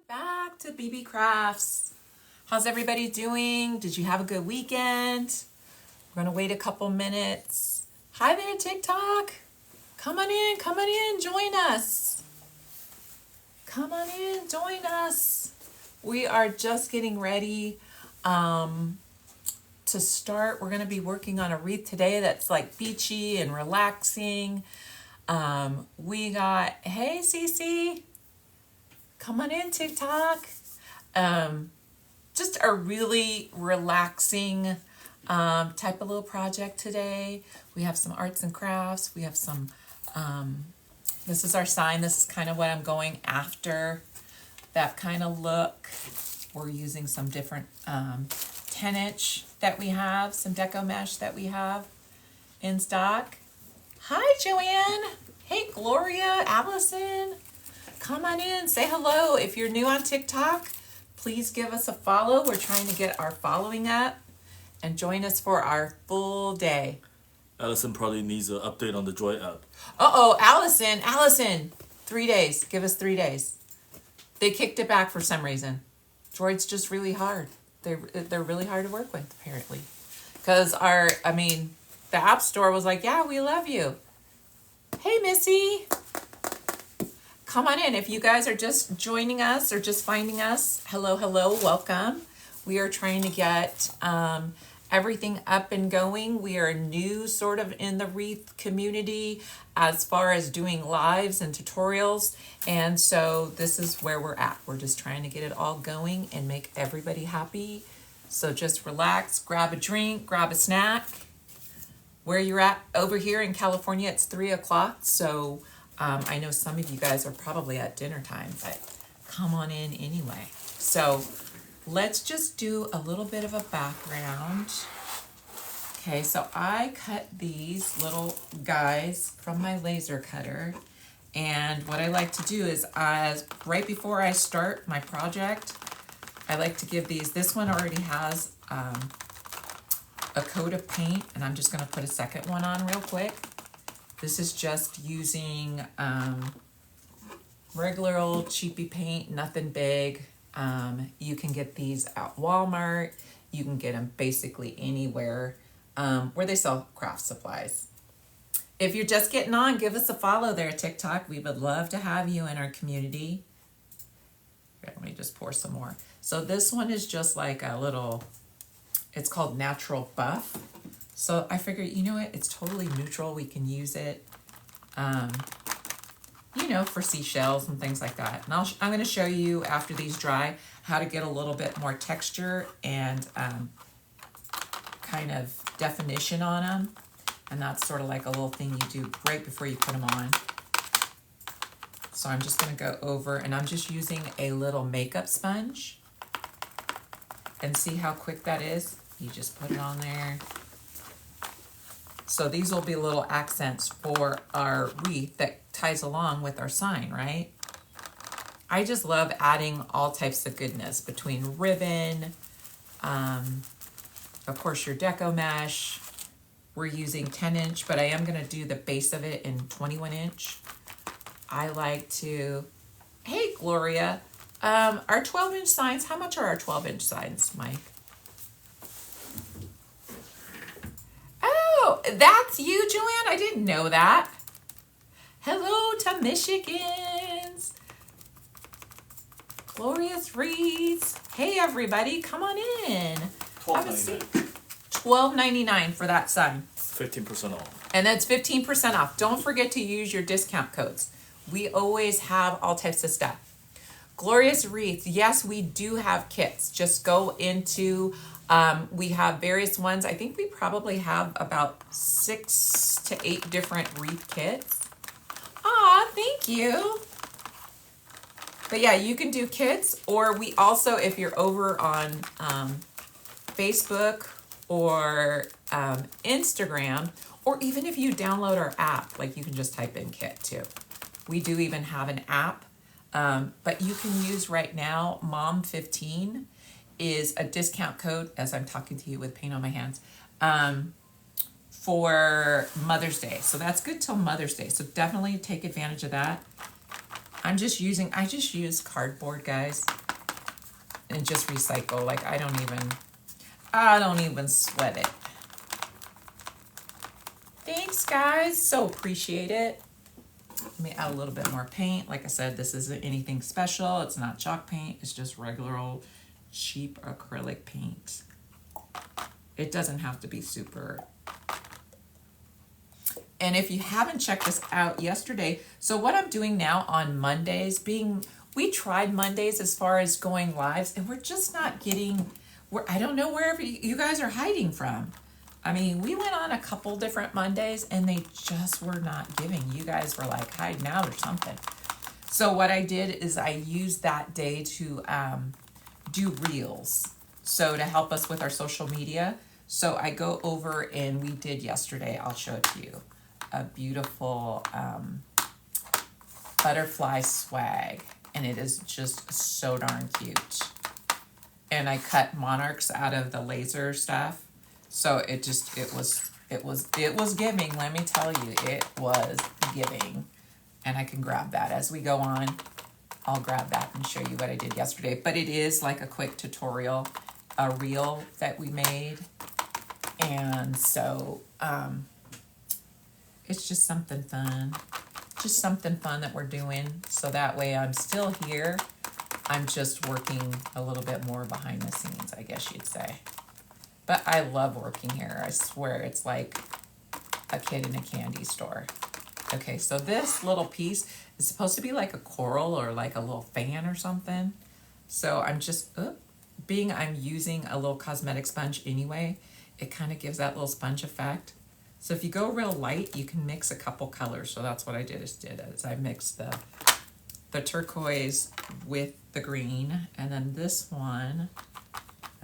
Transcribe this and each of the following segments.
Back to BBCrafts. How's everybody doing? Did you have a good weekend? We're gonna wait a couple minutes. Hi there, TikTok. Come on in, join us. Come on in, join us. We are just getting ready to start. We're gonna be working on a wreath today that's like beachy and relaxing. We got, hey Cece, come on in, TikTok. Just a really relaxing type of little project today. We have some arts and crafts. We have some, this is our sign. This is kind of what I'm going after, that kind of look. We're using some different 10-inch that we have, some deco mesh that we have in stock. Hi, Joanne. Hey, Gloria, Allison. Come on in, say hello. If you're new on TikTok, please give us a follow. We're trying to get our following up and join us for our full day. Allison probably needs an update on the Joy app. Uh-oh, Allison, 3 days. Give us 3 days. They kicked it back for some reason. Droid's just really hard. They're really hard to work with, apparently. Because the App Store was like, yeah, we love you. Hey, Missy. Come on in. If you guys are just joining us or just finding us, hello, welcome. We are trying to get everything up and going. We are new sort of in the wreath community as far as doing lives and tutorials. And so this is where we're at. We're just trying to get it all going and make everybody happy. So just relax, grab a drink, grab a snack. Where you're at over here in California, it's 3 o'clock. So I know some of you guys are probably at dinner time, but come on in anyway. So let's just do a little bit of a background. Okay, so I cut these little guys from my laser cutter. And what I like to do is right before I start my project, I like to give these, this one already has a coat of paint, and I'm just gonna put a second one on real quick. This is just using regular old cheapy paint, nothing big. You can get these at Walmart. You can get them basically anywhere where they sell craft supplies. If you're just getting on, give us a follow there, TikTok. We would love to have you in our community. Here, let me just pour some more. So this one is just like a little, it's called Natural Buff. So I figured, you know what, it's totally neutral. We can use it, for seashells and things like that. And I'm going to show you after these dry how to get a little bit more texture and kind of definition on them. And that's sort of like a little thing you do right before you put them on. So I'm just going to go over, and I'm just using a little makeup sponge. And see how quick that is? You just put it on there. So these will be little accents for our wreath that ties along with our sign, right? I just love adding all types of goodness between ribbon, of course your deco mesh. We're using 10-inch, but I am gonna do the base of it in 21-inch. I like to, hey Gloria, our 12-inch signs, how much are our 12-inch signs, Mike? Oh, that's you, Joanne? I didn't know that. Hello to Michigans. Glorious Wreaths. Hey, everybody, come on in. $12.99 for that sign. 15% off. And that's 15% off. Don't forget to use your discount codes. We always have all types of stuff. Glorious Wreath. Yes, we do have kits. Just go into... we have various ones. I think we probably have about 6 to 8 different wreath kits. Aw, thank you. But yeah, you can do kits, or we also, if you're over on Facebook or Instagram, or even if you download our app, like you can just type in kit too. We do even have an app, but you can use right now, MOM15 is a discount code, as I'm talking to you with paint on my hands, for Mother's Day. So that's good till Mother's Day. So definitely take advantage of that. I just use cardboard, guys, and just recycle. Like I don't even sweat it. Thanks, guys. So appreciate it. Let me add a little bit more paint. Like I said, this isn't anything special. It's not chalk paint. It's just regular old cheap acrylic paint. It doesn't have to be super. And if you haven't checked this out yesterday, so what I'm doing now on Mondays, we tried Mondays as far as going lives, and we're just not getting, I don't know wherever you guys are hiding from. I mean, we went on a couple different Mondays, and they just were not giving. You guys were like hiding out or something. So what I did is I used that day to do reels. So to help us with our social media. So I go over and we did yesterday, I'll show it to you, a beautiful butterfly swag. And it is just so darn cute. And I cut monarchs out of the laser stuff. So it was giving, let me tell you, it was giving. And I can grab that as we go on. I'll grab that and show you what I did yesterday. But it is like a quick tutorial, a reel that we made. And so it's just something fun. Just something fun that we're doing. So that way I'm still here. I'm just working a little bit more behind the scenes, I guess you'd say. But I love working here. I swear it's like a kid in a candy store. Okay, so this little piece is supposed to be like a coral or like a little fan or something. So I'm just, I'm using a little cosmetic sponge anyway, it kind of gives that little sponge effect. So if you go real light, you can mix a couple colors. So that's what I did is I mixed the turquoise with the green. And then this one,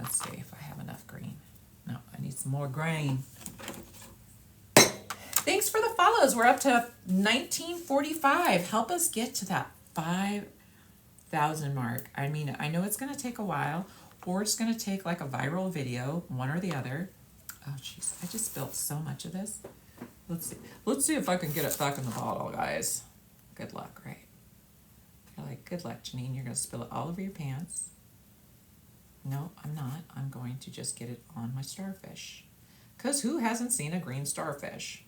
let's see if I have enough green. No, I need some more green. Thanks for the follows. We're up to 1945. Help us get to that 5,000 mark. I mean, I know it's going to take a while, or it's going to take like a viral video, one or the other. Oh, jeez. I just spilled so much of this. Let's see. Let's see if I can get it back in the bottle, guys. Good luck, right? You're like, good luck, Janine. You're going to spill it all over your pants. No, I'm not. I'm going to just get it on my starfish. Because who hasn't seen a green starfish?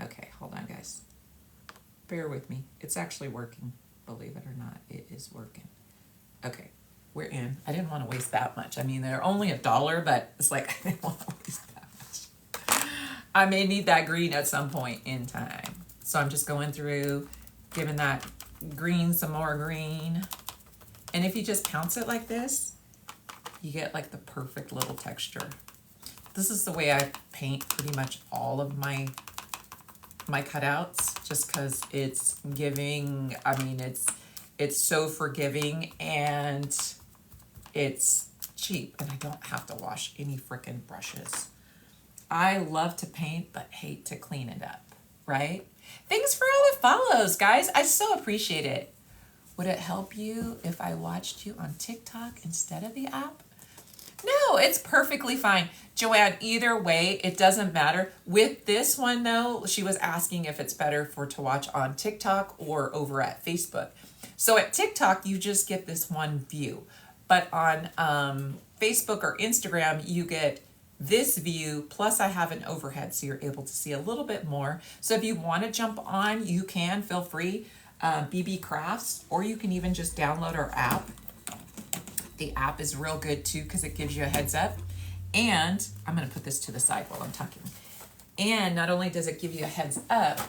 Okay, hold on, guys. Bear with me. It's actually working. Believe it or not, it is working. Okay, we're in. I didn't want to waste that much. I mean, they're only $1, but it's like, I didn't want to waste that much. I may need that green at some point in time. So I'm just going through, giving that green some more green. And if you just pounce it like this, you get like the perfect little texture. This is the way I paint pretty much all of my cutouts, just because it's giving. I mean, it's so forgiving and it's cheap, and I don't have to wash any frickin' brushes. I love to paint, but hate to clean it up, right? Thanks for all the follows, guys. I so appreciate it. Would it help you if I watched you on TikTok instead of the app? No, it's perfectly fine. Joanne, either way, it doesn't matter. With this one, though, she was asking if it's better to watch on TikTok or over at Facebook. So at TikTok, you just get this one view. But on Facebook or Instagram, you get this view, plus I have an overhead, so you're able to see a little bit more. So if you want to jump on, you can, feel free. BBCrafts, or you can even just download our app. The app is real good too because it gives you a heads up. And I'm going to put this to the side while I'm talking. And not only does it give you a heads up,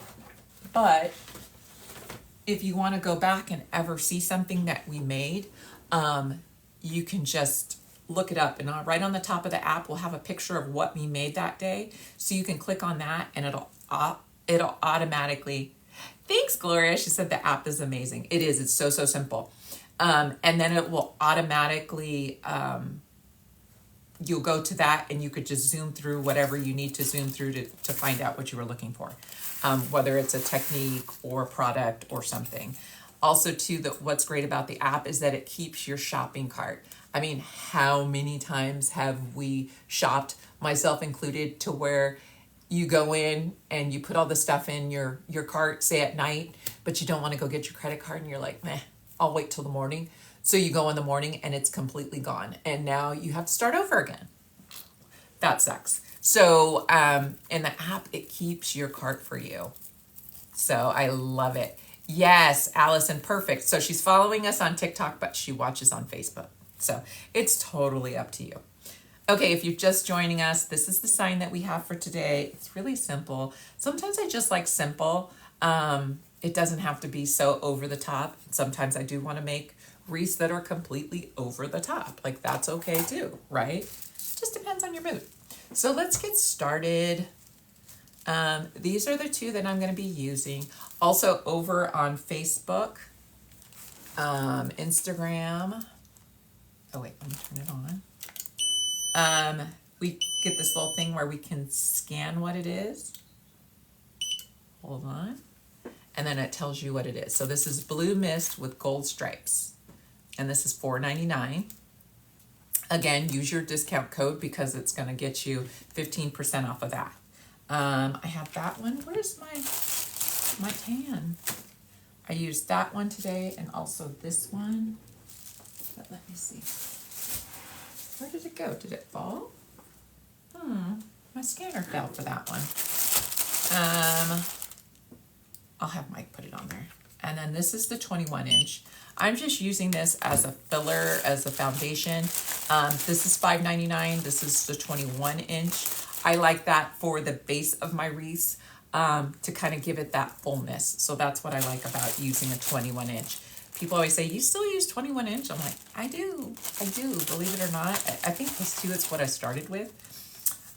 but if you want to go back and ever see something that we made, you can just look it up. And right on the top of the app, we'll have a picture of what we made that day. So you can click on that and it'll automatically. Thanks, Gloria. She said the app is amazing. It is. It's so simple. And then it will automatically, you'll go to that and you could just zoom through whatever you need to zoom through to find out what you were looking for, whether it's a technique or a product or something. Also, too, what's great about the app is that it keeps your shopping cart. I mean, how many times have we shopped, myself included, to where you go in and you put all the stuff in your cart, say at night, but you don't want to go get your credit card and you're like, meh, I'll wait till the morning. So you go in the morning and it's completely gone. And now you have to start over again. That sucks. So in the app, it keeps your cart for you. So I love it. Yes, Allison, perfect. So she's following us on TikTok, but she watches on Facebook. So it's totally up to you. Okay, if you're just joining us, this is the sign that we have for today. It's really simple. Sometimes I just like simple. It doesn't have to be so over the top. Sometimes I do want to make wreaths that are completely over the top. Like that's okay too, right? Just depends on your mood. So let's get started. These are the two that I'm going to be using. Also over on Facebook, Instagram. Oh wait, let me turn it on. We get this little thing where we can scan what it is. Hold on. And then it tells you what it is. So this is Blue Mist with gold stripes. And this is $4.99. Again, use your discount code because it's going to get you 15% off of that. I have that one. Where's my tan? I used that one today and also this one. But let me see. Where did it go? Did it fall? My scanner fell for that one. I'll have Mike put it on there. And then this is the 21 inch. I'm just using this as a filler, as a foundation. This is $5.99. This is the 21 inch. I like that for the base of my wreaths to kind of give it that fullness. So that's what I like about using a 21 inch. People always say, you still use 21 inch? I'm like, I do, believe it or not. I think this too is what I started with.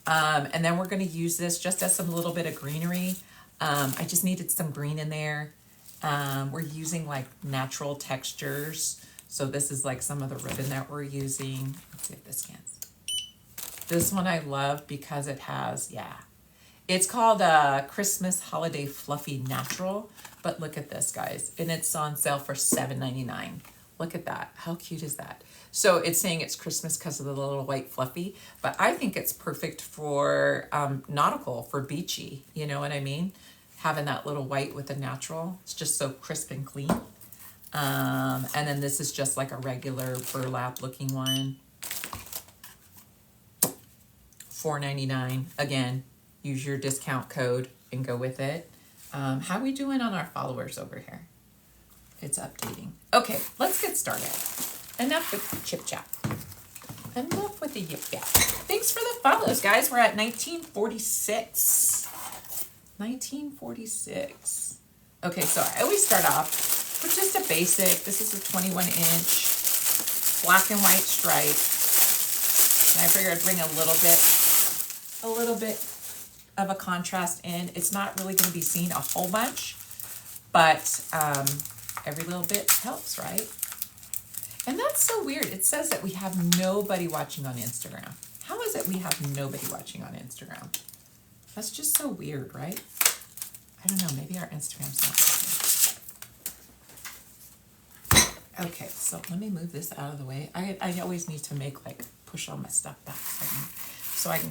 And then we're gonna use this just as some little bit of greenery. I just needed some green in there. We're using like natural textures. So this is like some of the ribbon that we're using. Let's see if this scans. This one I love because it has, it's called Christmas Holiday Fluffy Natural. But look at this, guys. And it's on sale for $7.99. Look at that. How cute is that? So it's saying it's Christmas because of the little white fluffy. But I think it's perfect for nautical, for beachy. You know what I mean? Having that little white with the natural. It's just so crisp and clean. And then this is just like a regular burlap looking one. $4.99. Again, use your discount code and go with it. How are we doing on our followers over here? It's updating. Okay, let's get started. Enough with the chip chat. Enough with the yip yap. Thanks for the follows, guys. We're at 1946. 1946. Okay, so I always start off with just a basic. This is a 21 inch black and white stripe. And I figured I'd bring a little bit of a contrast in. It's not really going to be seen a whole bunch, but every little bit helps, right? And that's so weird. It says that we have nobody watching on Instagram. How is it we have nobody watching on Instagram? That's just so weird, right? I don't know. Maybe our Instagram's not working. Okay, so let me move this out of the way. I always need to push all my stuff back so I can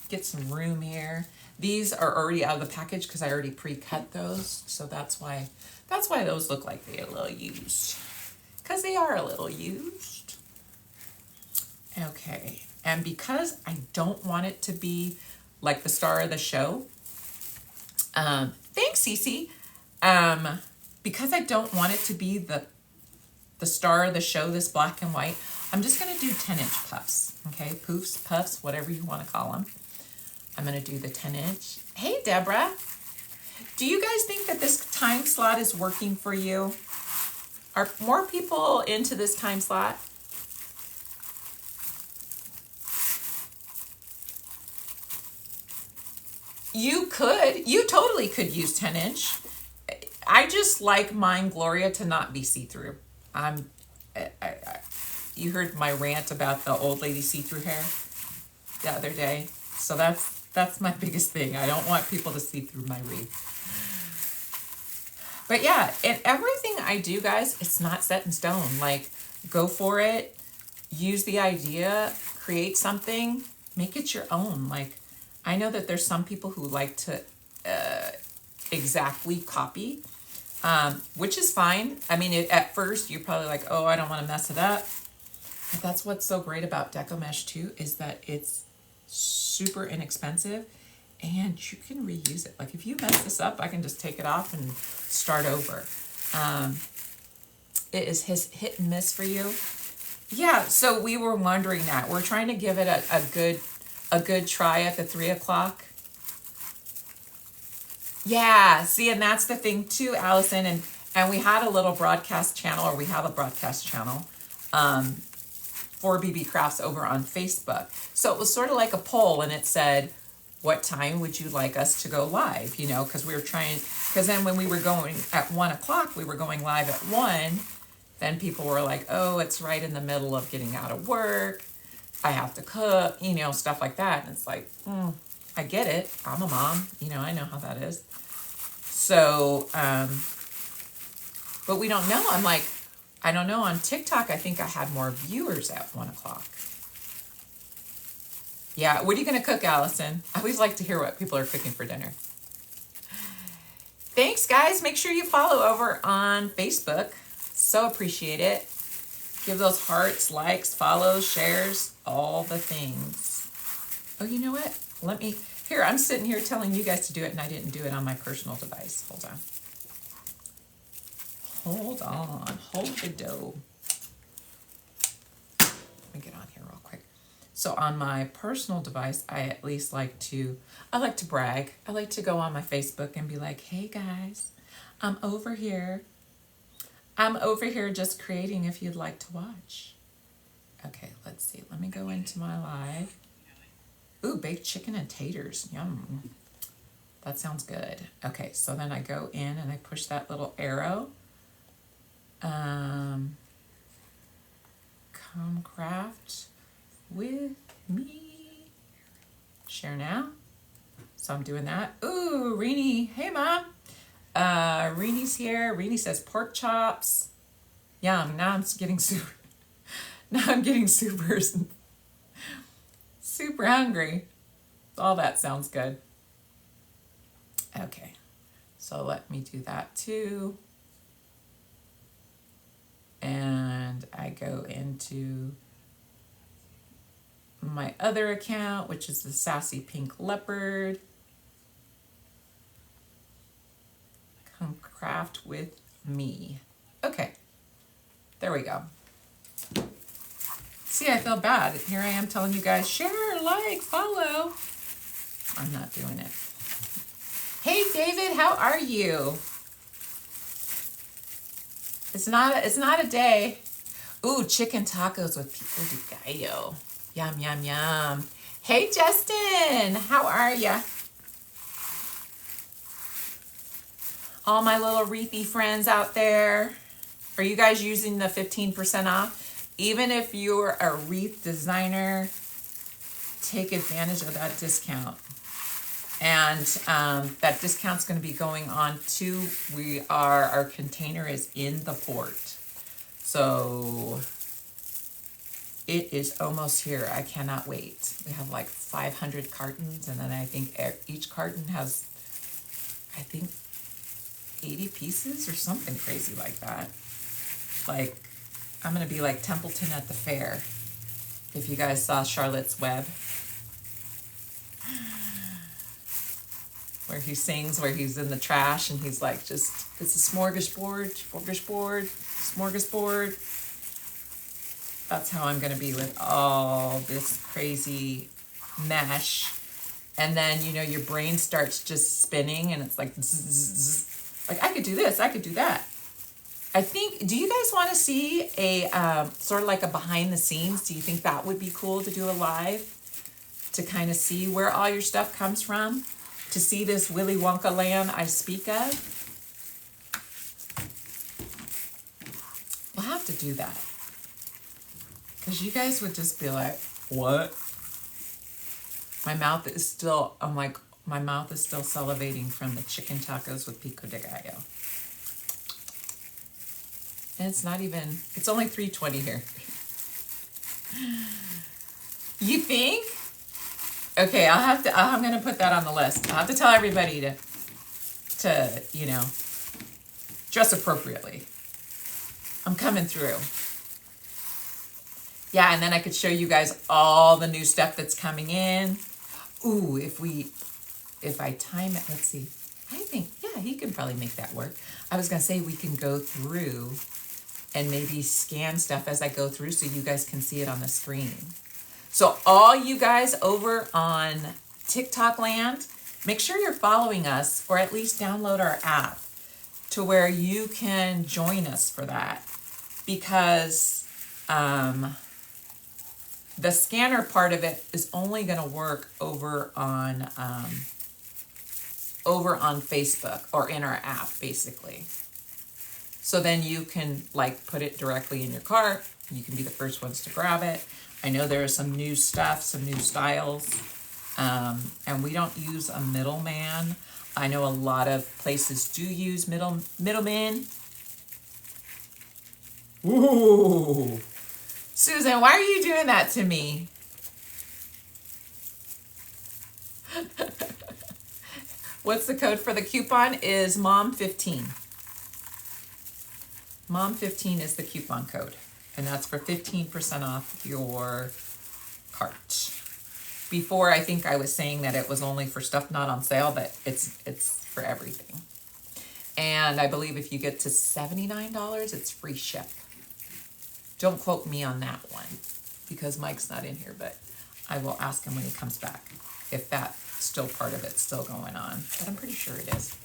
get some room here. These are already out of the package because I already pre-cut those. So that's why those look like they're a little used. Because they are a little used. Okay, and because I don't want it to be like the star of the show, thanks, Cece. Because I don't want it to be the star of the show, this black and white, I'm just going to do 10-inch puffs, okay? Poofs, puffs, whatever you want to call them. I'm going to do the 10-inch. Hey, Deborah. Do you guys think that this time slot is working for you? Are more people into this time slot? You totally could use 10-inch. I just like mine, Gloria, to not be see-through. You heard my rant about the old lady see-through hair the other day. So that's my biggest thing. I don't want people to see through my wreath. But yeah, and everything I do, guys, it's not set in stone. Like, go for it. Use the idea. Create something. Make it your own. Like, I know that there's some people who like to exactly copy. which is fine. I mean, at first you're probably like, oh, I don't want to mess it up. But that's what's so great about Deco Mesh too, is that it's super inexpensive and you can reuse it. Like if you mess this up, I can just take it off and start over. It is hit and miss for you. Yeah, so we were wondering that. We're trying to give it a good try at the 3 o'clock. Yeah, see, and that's the thing too, Allison, and we had a little broadcast channel, or we have a broadcast channel for BBCrafts over on Facebook. So it was sort of like a poll, and it said, what time would you like us to go live? You know, because we were trying, because then when we were going at 1 o'clock, we were going live at 1. Then people were like, oh, it's right in the middle of getting out of work. I have to cook, you know, stuff like that. And it's like, I get it. I'm a mom. You know, I know how that is. So, but we don't know. I'm like, I don't know. On TikTok, I think I had more viewers at 1 o'clock. Yeah. What are you going to cook, Allison? I always like to hear what people are cooking for dinner. Thanks, guys. Make sure you follow over on Facebook. So appreciate it. Give those hearts, likes, follows, shares, all the things. Oh, you know what? Here, I'm sitting here telling you guys to do it, and I didn't do it on my personal device. Hold on. Hold the dough. Let me get on here real quick. So on my personal device, I like to brag. I like to go on my Facebook and be like, hey guys, I'm over here just creating if you'd like to watch. Okay, let's see. Let me go into my live. Ooh, baked chicken and taters. Yum. That sounds good. Okay, so then I go in and I push that little arrow. Come craft with me. Share now. So I'm doing that. Ooh, Reenie. Hey, Mom. Reenie's here. Reenie says pork chops. Yum. Now I'm getting super. Now I'm getting super hungry. All that sounds good. Okay. So let me do that too. And I go into my other account, which is the Sassy Pink Leopard. Come craft with me. Okay. There we go. See, I feel bad. Here I am telling you guys, share, like, follow. I'm not doing it. Hey, David, how are you? It's not a day. Ooh, chicken tacos with pico de gallo. Yum, yum, yum. Hey, Justin, how are ya? All my little wreathy friends out there. Are you guys using the 15% off? Even if you're a wreath designer, take advantage of that discount. And that discount's going to be going on too. Our container is in the port. So it is almost here. I cannot wait. We have like 500 cartons, and then I think each carton has, 80 pieces or something crazy like that. Like, I'm going to be like Templeton at the fair. If you guys saw Charlotte's Web. Where he sings, where he's in the trash and he's like, just, it's a smorgasbord. That's how I'm going to be with all this crazy mesh. And then, you know, your brain starts just spinning and it's like, zzz, like I could do this, I could do that. I think, do you guys want to see a, sort of like a behind the scenes? Do you think that would be cool to do a live? To kind of see where all your stuff comes from? To see this Willy Wonka land I speak of? We'll have to do that. Because you guys would just be like, what? My mouth is still, I'm like, my mouth is still salivating from the chicken tacos with pico de gallo. And it's not even, it's only 3:20 here. You think? Okay, I'm going to put that on the list. I'll have to tell everybody to, you know, Dress appropriately. I'm coming through. Yeah, and then I could show you guys all the new stuff that's coming in. Ooh, if I time it, let's see. I think, yeah, he can probably make that work. I was gonna say we can go through and maybe scan stuff as I go through so you guys can see it on the screen. So all you guys over on TikTok land, make sure you're following us or at least download our app to where you can join us for that. Because the scanner part of it is only gonna work over on Facebook or in our app, basically. So then you can like put it directly in your cart. You can be the first ones to grab it. I know there is some new stuff, some new styles, and we don't use a middleman. I know a lot of places do use middlemen. Ooh, Susan, why are you doing that to me? What's the code for the coupon? Is MOM15. MOM15 is the coupon code, and that's for 15% off your cart. Before, I think I was saying that it was only for stuff not on sale, but it's for everything. And I believe if you get to $79, it's free ship. Don't quote me on that one because Mike's not in here, but I will ask him when he comes back if that's still part of it's still going on. But I'm pretty sure it is.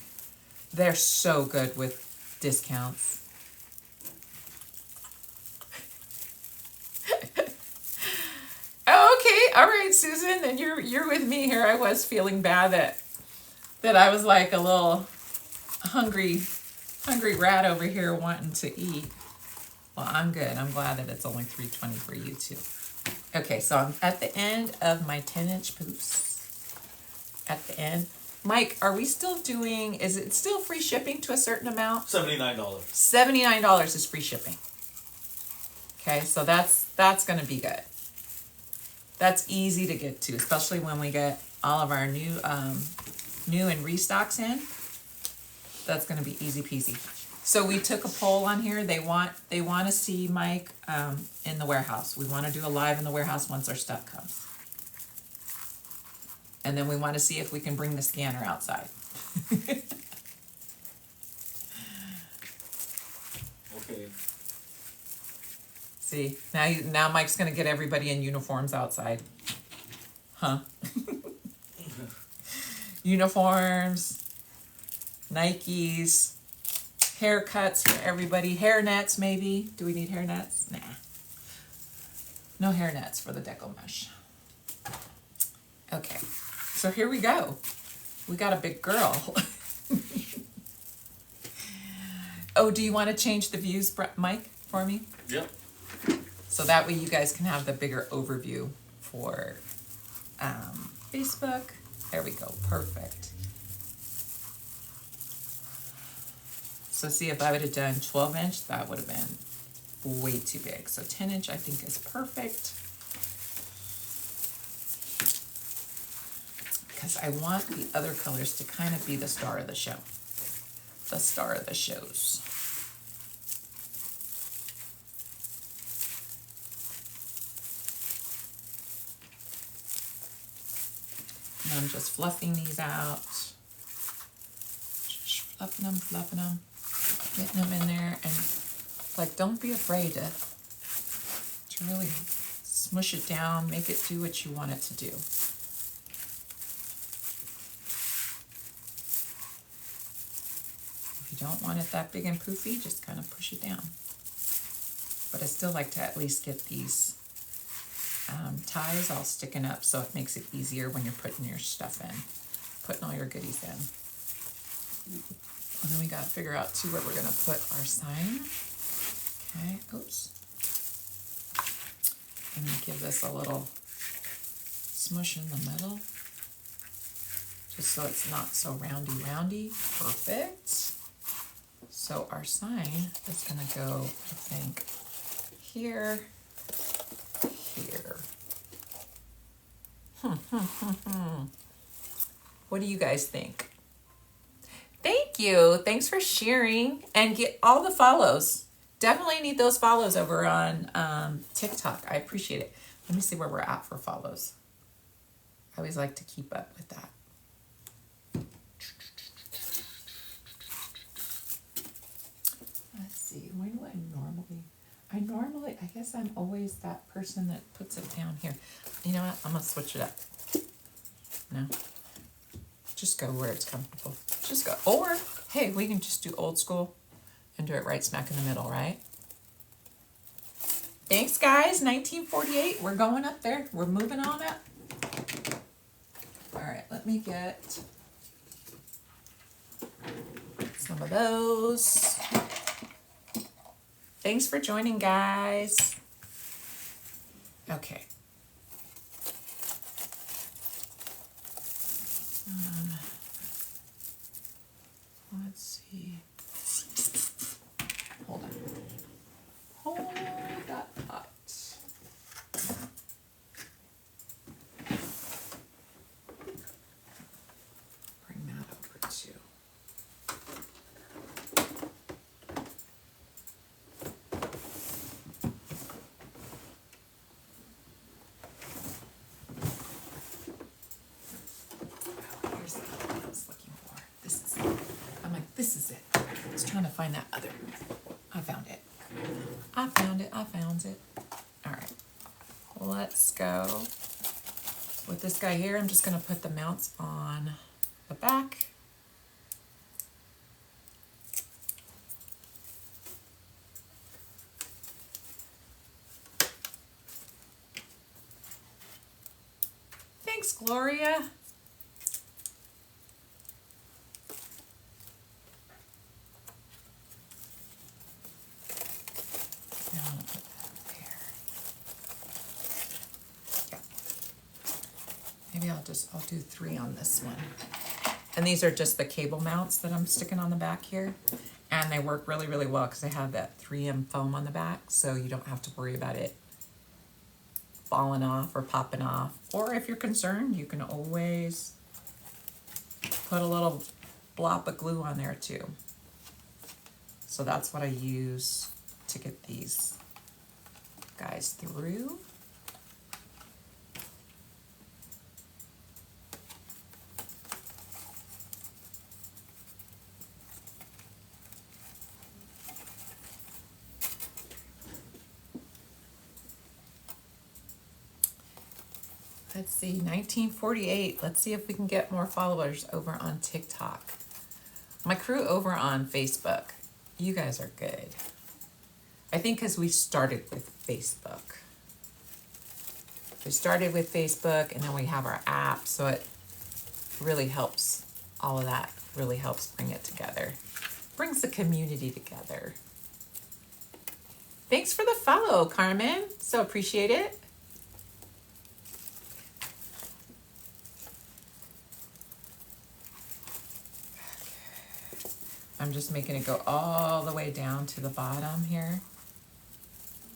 They're so good with discounts. Okay, all right, Susan, and you're with me here. I was feeling bad that I was like a little hungry rat over here wanting to eat. Well, I'm good. I'm glad that it's only $3.20 for you too. Okay, so I'm at the end of my 10-inch poofs. At the end. Mike, are we still doing, is it still free shipping to a certain amount? $79. $79 is free shipping. Okay, so that's gonna be good. That's easy to get to, especially when we get all of our new and restocks in. That's gonna be easy peasy. So we took a poll on here. They want to see Mike in the warehouse. We want to do a live in the warehouse once our stuff comes. And then we want to see if we can bring the scanner outside. Okay. See, now Mike's gonna get everybody in uniforms outside. Huh? Uniforms, Nikes, haircuts for everybody. Hair nets, maybe. Do we need hair nets? Nah. No hair nets for the deco mesh. Okay, so here we go. We got a big girl. Oh, do you want to change the views, Mike, for me? Yep. So that way you guys can have the bigger overview for Facebook. There we go, perfect. So see, if I would have done 12-inch, that would have been way too big. So 10-inch I think is perfect. Because I want the other colors to kind of be the star of the show. The star of the shows. And I'm just fluffing these out. Just fluffing them, getting them in there. And like, don't be afraid to really smush it down, make it do what you want it to do. If you don't want it that big and poofy, just kind of push it down. But I still like to at least get these ties all sticking up so it makes it easier when you're putting your stuff in, putting all your goodies in. And then we got to figure out too where we're going to put our sign. Okay, oops. I'm going to give this a little smush in the middle, just so it's not so roundy. Perfect. So our sign is going to go, I think, here. What do you guys think? Thank Thank you. Thanks for sharing and get all the follows. Definitely need those follows over on TikTok. I appreciate it. Let me see where we're at for follows. I always like to keep up with that. Let's see. Why do I guess I'm always that person that puts it down here. You know what? I'm going to switch it up. No. Just go where it's comfortable. Just go. Or, hey, we can just do old school and do it right smack in the middle, right? Thanks, guys. 1948. We're going up there. We're moving on up. All right, let me get some of those. Thanks for joining, guys. Okay. Let's see. Hold on. Hold that thought. Bring that over too. Here's the other one I was looking for. This is it. I'm like, this is it. I was trying to find that other. I found it. I found it. All right. Let's go. With this guy here, I'm just going to put the mounts on the back. Thanks, Gloria. Now I'm gonna put that there. Yeah. Maybe I'll do 3 on this one. And these are just the cable mounts that I'm sticking on the back here. And they work really, really well because they have that 3M foam on the back, so you don't have to worry about it falling off or popping off. Or if you're concerned, you can always put a little blob of glue on there too. So that's what I use to get these guys through. Let's see, 1948. Let's see if we can get more followers over on TikTok. My crew over on Facebook, you guys are good. I think because we started with Facebook. We started with Facebook and then we have our app, so it really helps. All of that really helps bring it together. Brings the community together. Thanks for the follow, Carmen. So appreciate it. I'm just making it go all the way down to the bottom here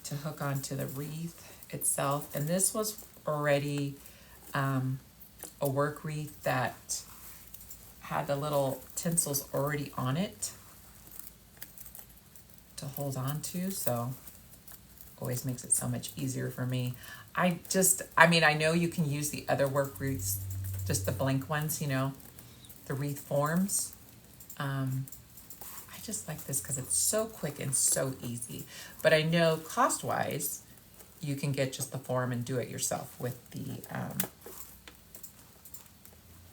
to hook onto the wreath itself. And this was already a work wreath that had the little tinsels already on it to hold on to, so always makes it so much easier for me. I mean, I know you can use the other work wreaths, just the blank ones, you know, the wreath forms. I just like this because it's so quick and so easy. But I know cost-wise, you can get just the form and do it yourself with the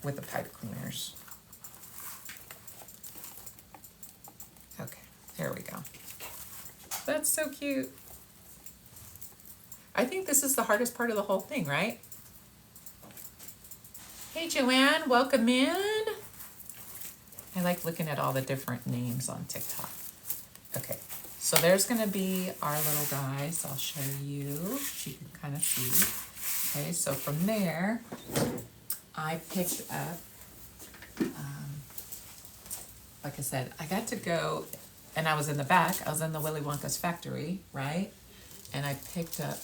pipe cleaners. Okay, there we go. That's so cute. I think this is the hardest part of the whole thing, right? Hey, Joanne, welcome in. I like looking at all the different names on TikTok. Okay, so there's gonna be our little guys. I'll show you, so you can kind of see. Okay, so from there, I picked up, like I said, I got to go, and I was in the back, I was in the Willy Wonka's factory, right? And I picked up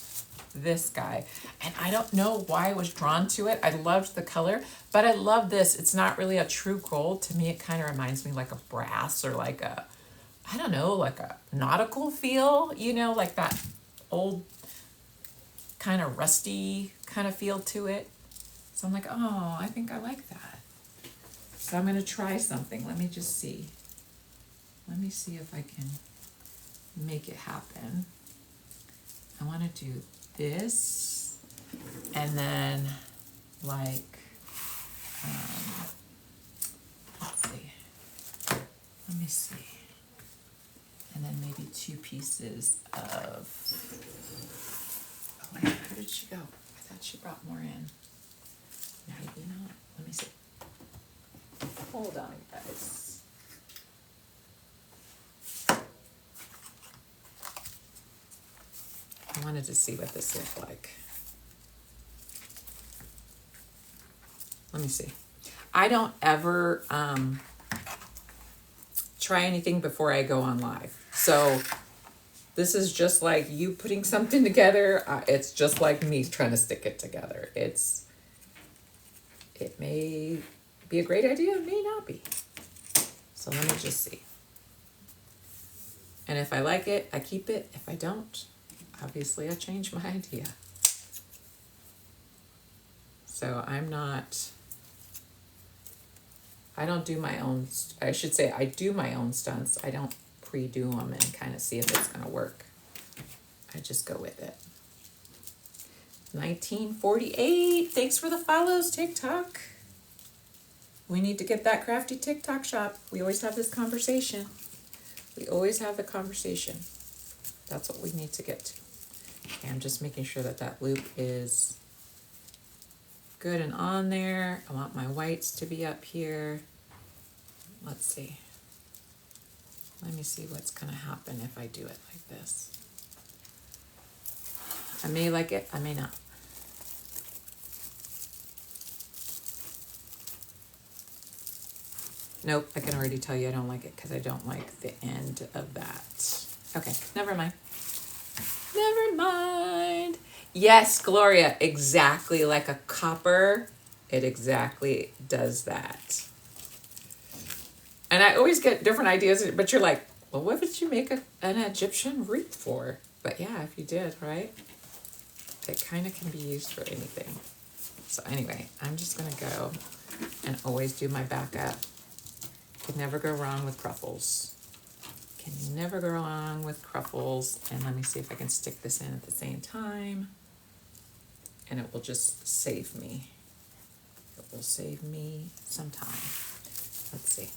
this guy. And I don't know why I was drawn to it. I loved the color, but I love this. It's not really a true gold. To me, it kind of reminds me like a brass or like a, I don't know, like a nautical feel, you know, like that old kind of rusty kind of feel to it. So I'm like, oh, I think I like that. So I'm going to try something. Let me just see. Let me see if I can make it happen. I want to do this and then like, let's see. Let me see. And then maybe 2 pieces of, oh wait, where did she go? I thought she brought more in. Maybe not. Let me see. Hold on, guys. I wanted to see what this looked like. Let me see. I don't ever try anything before I go on live. So this is just like you putting something together. It's just like me trying to stick it together. It may be a great idea, it may not be. So let me just see. And if I like it, I keep it. If I don't, obviously I change my idea. So I don't do my own, I should say I do my own stunts. I don't pre-do them and kind of see if it's going to work. I just go with it. 1948. Thanks for the follows, TikTok. We need to get that crafty TikTok shop. We always have this conversation. We always have the conversation. That's what we need to get to. Okay, I'm just making sure that that loop is good and on there. I want my whites to be up here. Let's see. Let me see what's gonna happen if I do it like this. I may like it, I may not. Nope, I can already tell you I don't like it because I don't like the end of that. Okay, never mind. Never mind. Yes, Gloria, exactly like a copper. It exactly does that. And I always get different ideas, but you're like, well, what would you make an Egyptian wreath for? But yeah, if you did, right? It kind of can be used for anything. So anyway, I'm just going to go and always do my backup. Can never go wrong with cruffles. Can never go wrong with cruffles. And let me see if I can stick this in at the same time. And it will just save me. It will save me some time. Let's see.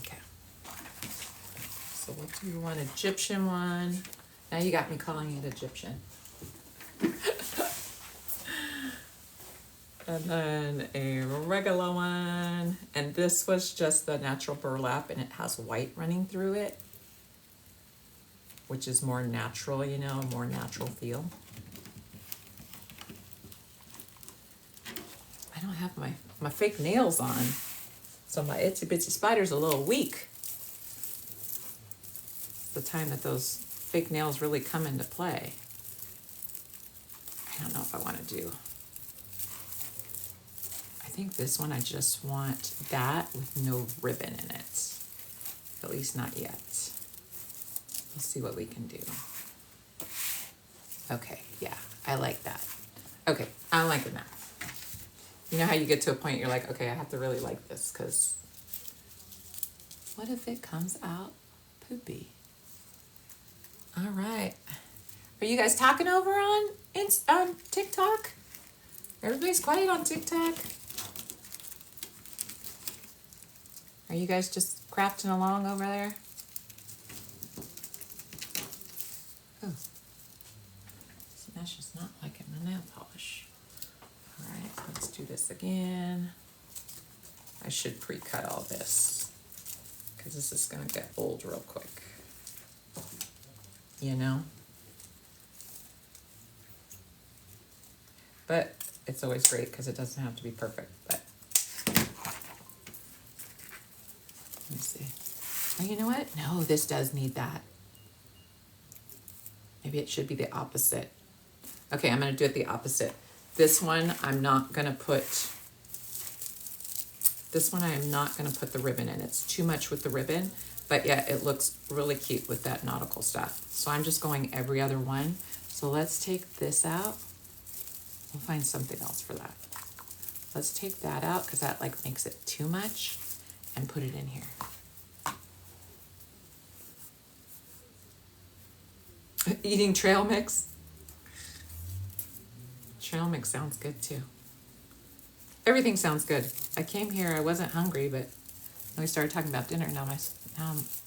Okay. So what do you want? Egyptian one. Now you got me calling it Egyptian. And then a regular one. And this was just the natural burlap and it has white running through it, which is more natural, you know, more natural feel. I don't have my fake nails on, so my itsy bitsy spider's a little weak. The time that those fake nails really come into play. I don't know if I want to do. I think this one I just want that with no ribbon in it. At least not yet. Let's see what we can do. Okay, yeah, I like that. Okay, I'm liking that. You know how you get to a point you're like, okay, I have to really like this because what if it comes out poopy? All right. Are you guys talking over on TikTok? Everybody's quiet on TikTok. Are you guys just crafting along over there? Oh, Smash is not liking the nail polish. All right, let's do this again. I should pre-cut all this because this is gonna get old real quick. You know? But it's always great because it doesn't have to be perfect. But let me see. Oh, you know what? No, this does need that. Maybe it should be the opposite. Okay, I'm going to do it the opposite. This one, I'm not going to put... This one I am not going to put the ribbon in. It's too much with the ribbon, but yeah, it looks really cute with that nautical stuff. So I'm just going every other one. So let's take this out. We'll find something else for that. Let's take that out because that like makes it too much and put it in here. Eating trail mix. Trail mix sounds good too. Everything sounds good. I came here, I wasn't hungry, but when we started talking about dinner, now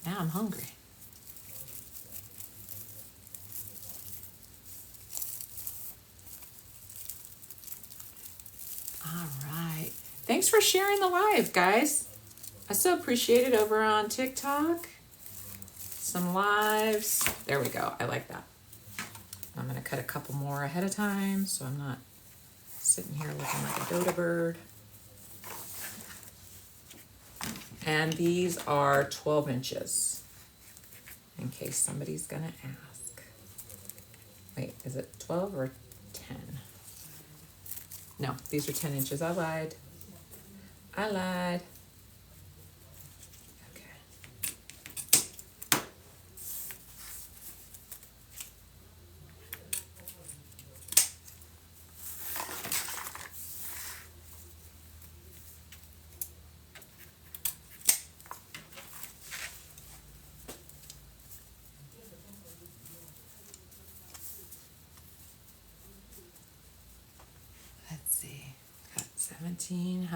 I'm hungry. All right. Thanks for sharing the live, guys. I so appreciate it over on TikTok. Some lives. There we go. I like that. I'm going to cut a couple more ahead of time so I'm not sitting here looking like a dodo bird. And these are 12 inches, in case somebody's gonna ask. Wait, is it 12 or 10? No, these are 10 inches. I lied. I lied. Let's see. Got 17.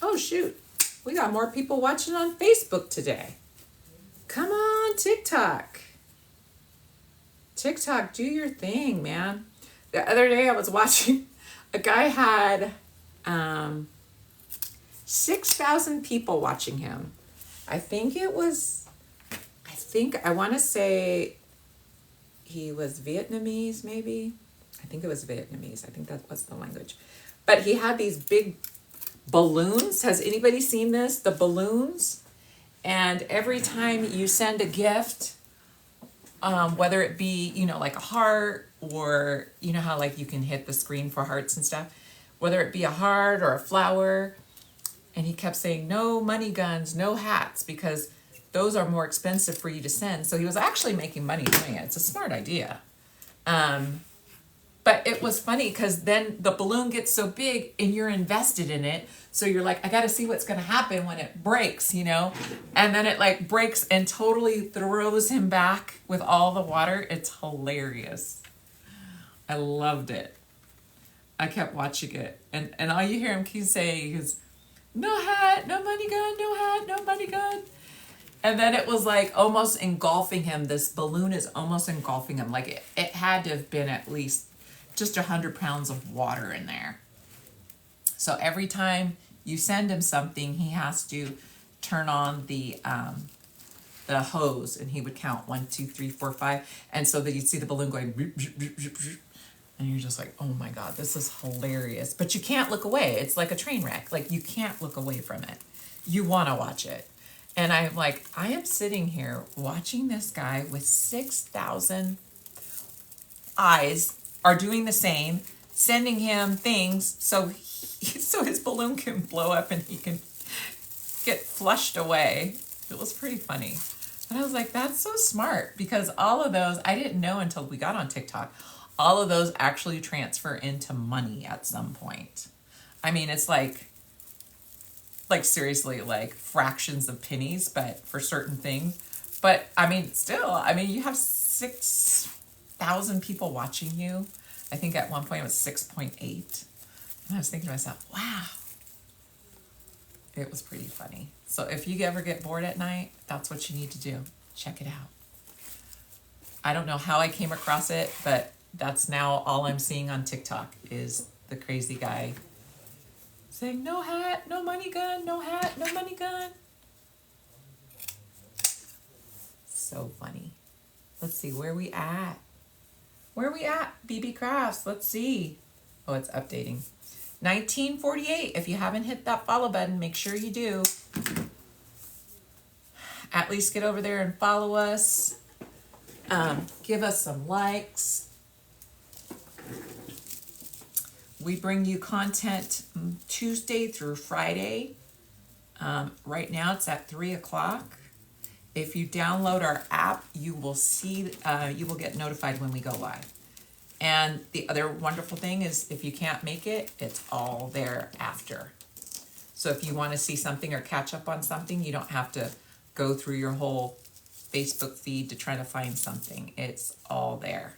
Oh, shoot. We got more people watching on Facebook today. Come on, TikTok. TikTok, do your thing, man. The other day I was watching, a guy had 6,000 people watching him. I want to say he was Vietnamese, maybe. I think it was Vietnamese. I think that was the language. But he had these big balloons. Has anybody seen this? The balloons. And every time you send a gift, whether it be, like a heart, or you know how like you can hit the screen for hearts and stuff, whether it be a heart or a flower. And he kept saying, no money guns, no hats, because those are more expensive for you to send. So he was actually making money doing it. It's a smart idea. But it was funny because then the balloon gets so big and you're invested in it. So you're like, I got to see what's going to happen when it breaks, And then it like breaks and totally throws him back with all the water. It's hilarious. I loved it. I kept watching it. And all you hear him keep saying is, no hat, no money gun, no hat, no money gun. And then it was like almost engulfing him. This balloon is almost engulfing him. Like it had to have been at least just 100 pounds of water in there. So every time you send him something, he has to turn on the hose, and he would count 1, 2, 3, 4, 5, and so that you'd see the balloon going, and you're just like, oh my God, this is hilarious. But you can't look away. It's like a train wreck. Like you can't look away from it. You want to watch it. And I'm like, I am sitting here watching this guy with 6,000 eyes are doing the same, sending him things so his balloon can blow up and he can get flushed away. It was pretty funny. And I was like, that's so smart, because all of those, I didn't know until we got on TikTok, all of those actually transfer into money at some point. I mean, it's like seriously, like fractions of pennies, but for certain things. But I mean, still, you have 6,000 people watching you. I think at one point it was 6.8. And I was thinking to myself, wow. It was pretty funny. So if you ever get bored at night, that's what you need to do. Check it out. I don't know how I came across it, but that's now all I'm seeing on TikTok is the crazy guy saying, no hat, no money gun, no hat, no money gun. So funny. Let's see, where we at? Where we at, BBCrafts? Let's see. Oh, it's updating. 1948. If you haven't hit that follow button, make sure you do. At least get over there and follow us. Give us some likes. We bring you content Tuesday through Friday. Right now it's at 3 o'clock. If you download our app, you will see, you will get notified when we go live. And the other wonderful thing is if you can't make it, it's all there after. So if you want to see something or catch up on something, you don't have to go through your whole Facebook feed to try to find something. It's all there.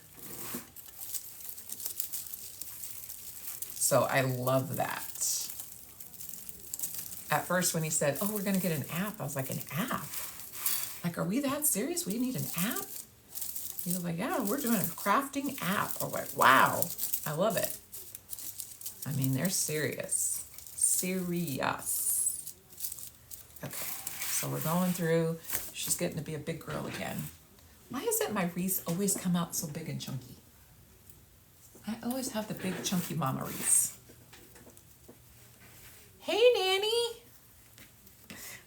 So I love that. At first when he said, oh, we're going to get an app, I was like, an app? Like, are we that serious? We need an app? He was like, yeah, we're doing a crafting app. I was like, wow, I love it. I mean, they're serious. Serious. Okay, so we're going through. She's getting to be a big girl again. Why is it my wreaths always come out so big and chunky? I always have the big chunky mama wreaths. Hey, Nanny.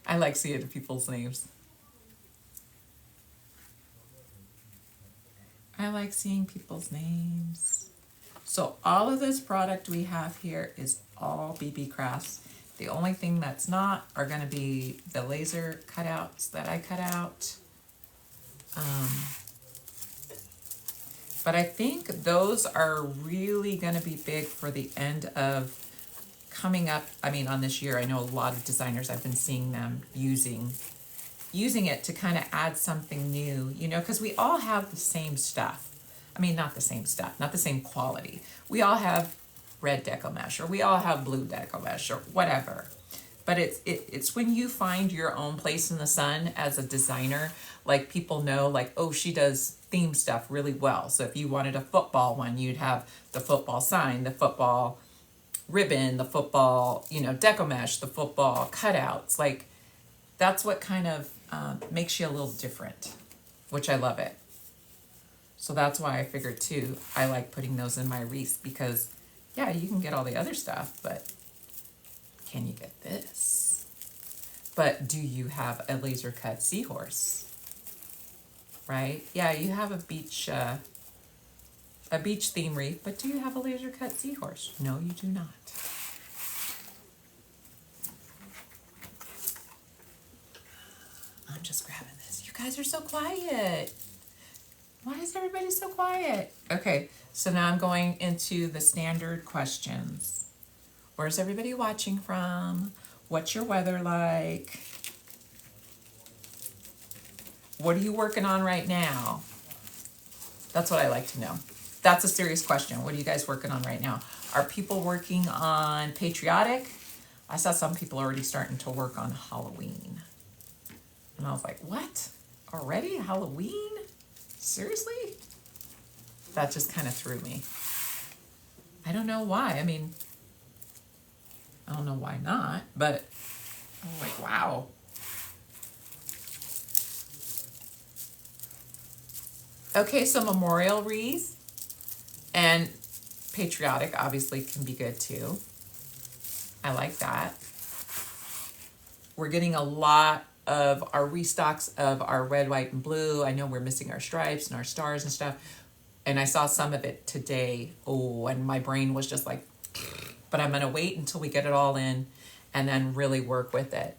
I like seeing people's names. I like seeing people's names. So all of this product we have here is all BBCrafts. The only thing that's not are going to be the laser cutouts that I cut out. But I think those are really going to be big for the end of coming up. I mean, on this year, I know a lot of designers, I've been seeing them using it to kind of add something new, you know, because we all have the same stuff. I mean, not the same stuff, not the same quality. We all have red deco mesh, or we all have blue deco mesh, or whatever. But it's when you find your own place in the sun as a designer, like people know, like, oh, she does theme stuff really well. So if you wanted a football one, you'd have the football sign, the football ribbon, the football, you know, deco mesh, the football cutouts. Like, that's what kind of makes you a little different, which I love it. So that's why I figured too, I like putting those in my wreaths because, yeah, you can get all the other stuff, but can you get this? But do you have a laser cut seahorse? Right? Yeah, you have a beach theme wreath, but do you have a laser cut seahorse? No, you do not. I'm just grabbing this. You guys are so quiet. Why is everybody so quiet? Okay, so now I'm going into the standard questions. Where's everybody watching from? What's your weather like? What are you working on right now? That's what I like to know. That's a serious question. What are you guys working on right now? Are people working on patriotic? I saw some people already starting to work on Halloween. And I was like, what? Already? Halloween? Seriously? That just kind of threw me. I don't know why. I mean, I don't know why not, but I'm like, wow. Okay, so memorial wreaths and patriotic obviously can be good too. I like that. We're getting a lot of our restocks of our red, white, and blue. I know we're missing our stripes and our stars and stuff. And I saw some of it today. Oh, and my brain was just like, but I'm going to wait until we get it all in and then really work with it.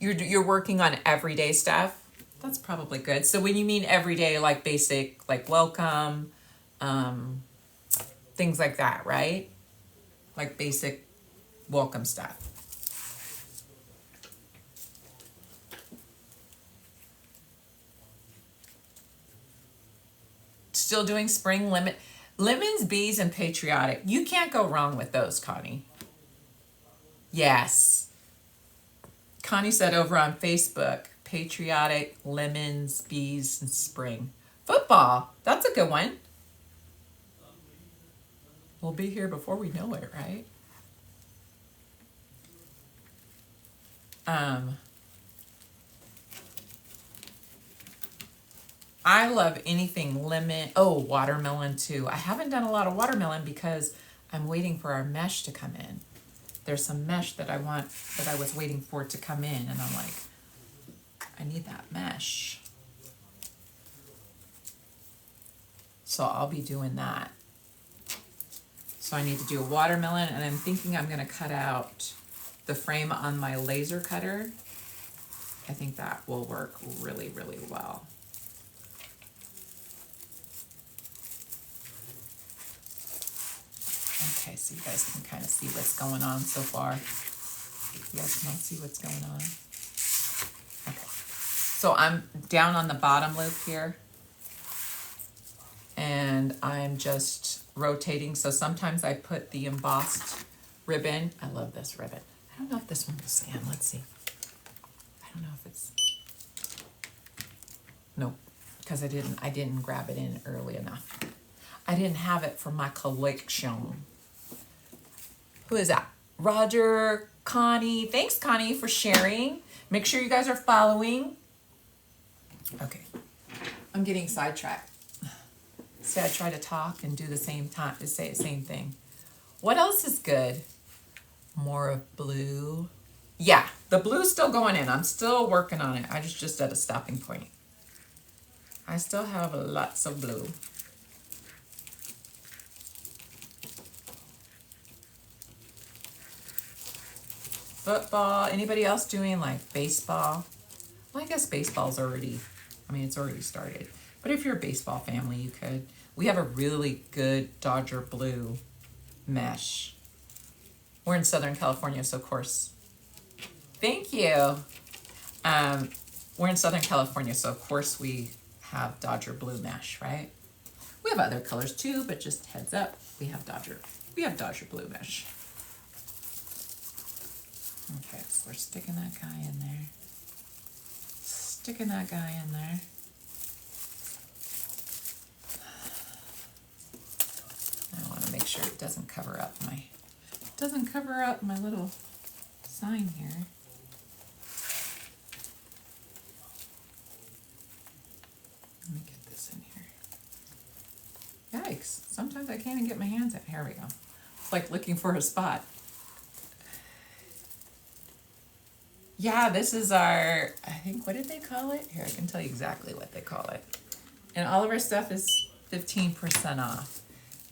You're working on everyday stuff. That's probably good. So when you mean everyday, like basic, like welcome, things like that, right? Like basic welcome stuff. Still doing spring lemons, bees, and patriotic. You can't go wrong with those, Connie. Yes. Connie said over on Facebook, patriotic, lemons, bees, and spring. Football. That's a good one. We'll be here before we know it, right? I love anything lemon. Oh, watermelon too. I haven't done a lot of watermelon because I'm waiting for our mesh to come in. There's some mesh that I was waiting for to come in, and I'm like, I need that mesh. So I'll be doing that. So I need to do a watermelon, and I'm thinking I'm gonna cut out the frame on my laser cutter. I think that will work really, really well. Okay, so you guys can kind of see what's going on so far. You guys can all see what's going on. Okay, so I'm down on the bottom loop here, and I'm just rotating. So sometimes I put the embossed ribbon. I love this ribbon. I don't know if this one will stand. Let's see. I don't know if it's, nope, because I didn't grab it in early enough. I didn't have it for my collection. Who is that? Roger, Connie. Thanks, Connie, for sharing. Make sure you guys are following. Okay, I'm getting sidetracked. See, I try to talk and do the same time, say the same thing. What else is good? More of blue. Yeah, the blue's still going in. I'm still working on it. I just at a stopping point. I still have lots of blue. Football. Anybody else doing like baseball? Well, I guess baseball's already, it's already started. But if you're a baseball family, you could. We have a really good Dodger blue mesh. We're in Southern California, so of course. Thank you. We're in Southern California, so of course we have Dodger blue mesh, right? We have other colors too, but just heads up, we have Dodger blue mesh. Okay, so we're sticking that guy in there. Sticking that guy in there. I want to make sure it doesn't cover up my little sign here. Let me get this in here. Yikes, sometimes I can't even get my hands in. Here we go. It's like looking for a spot. Yeah, this is our, I think, what did they call it? Here, I can tell you exactly what they call it. And all of our stuff is 15% off.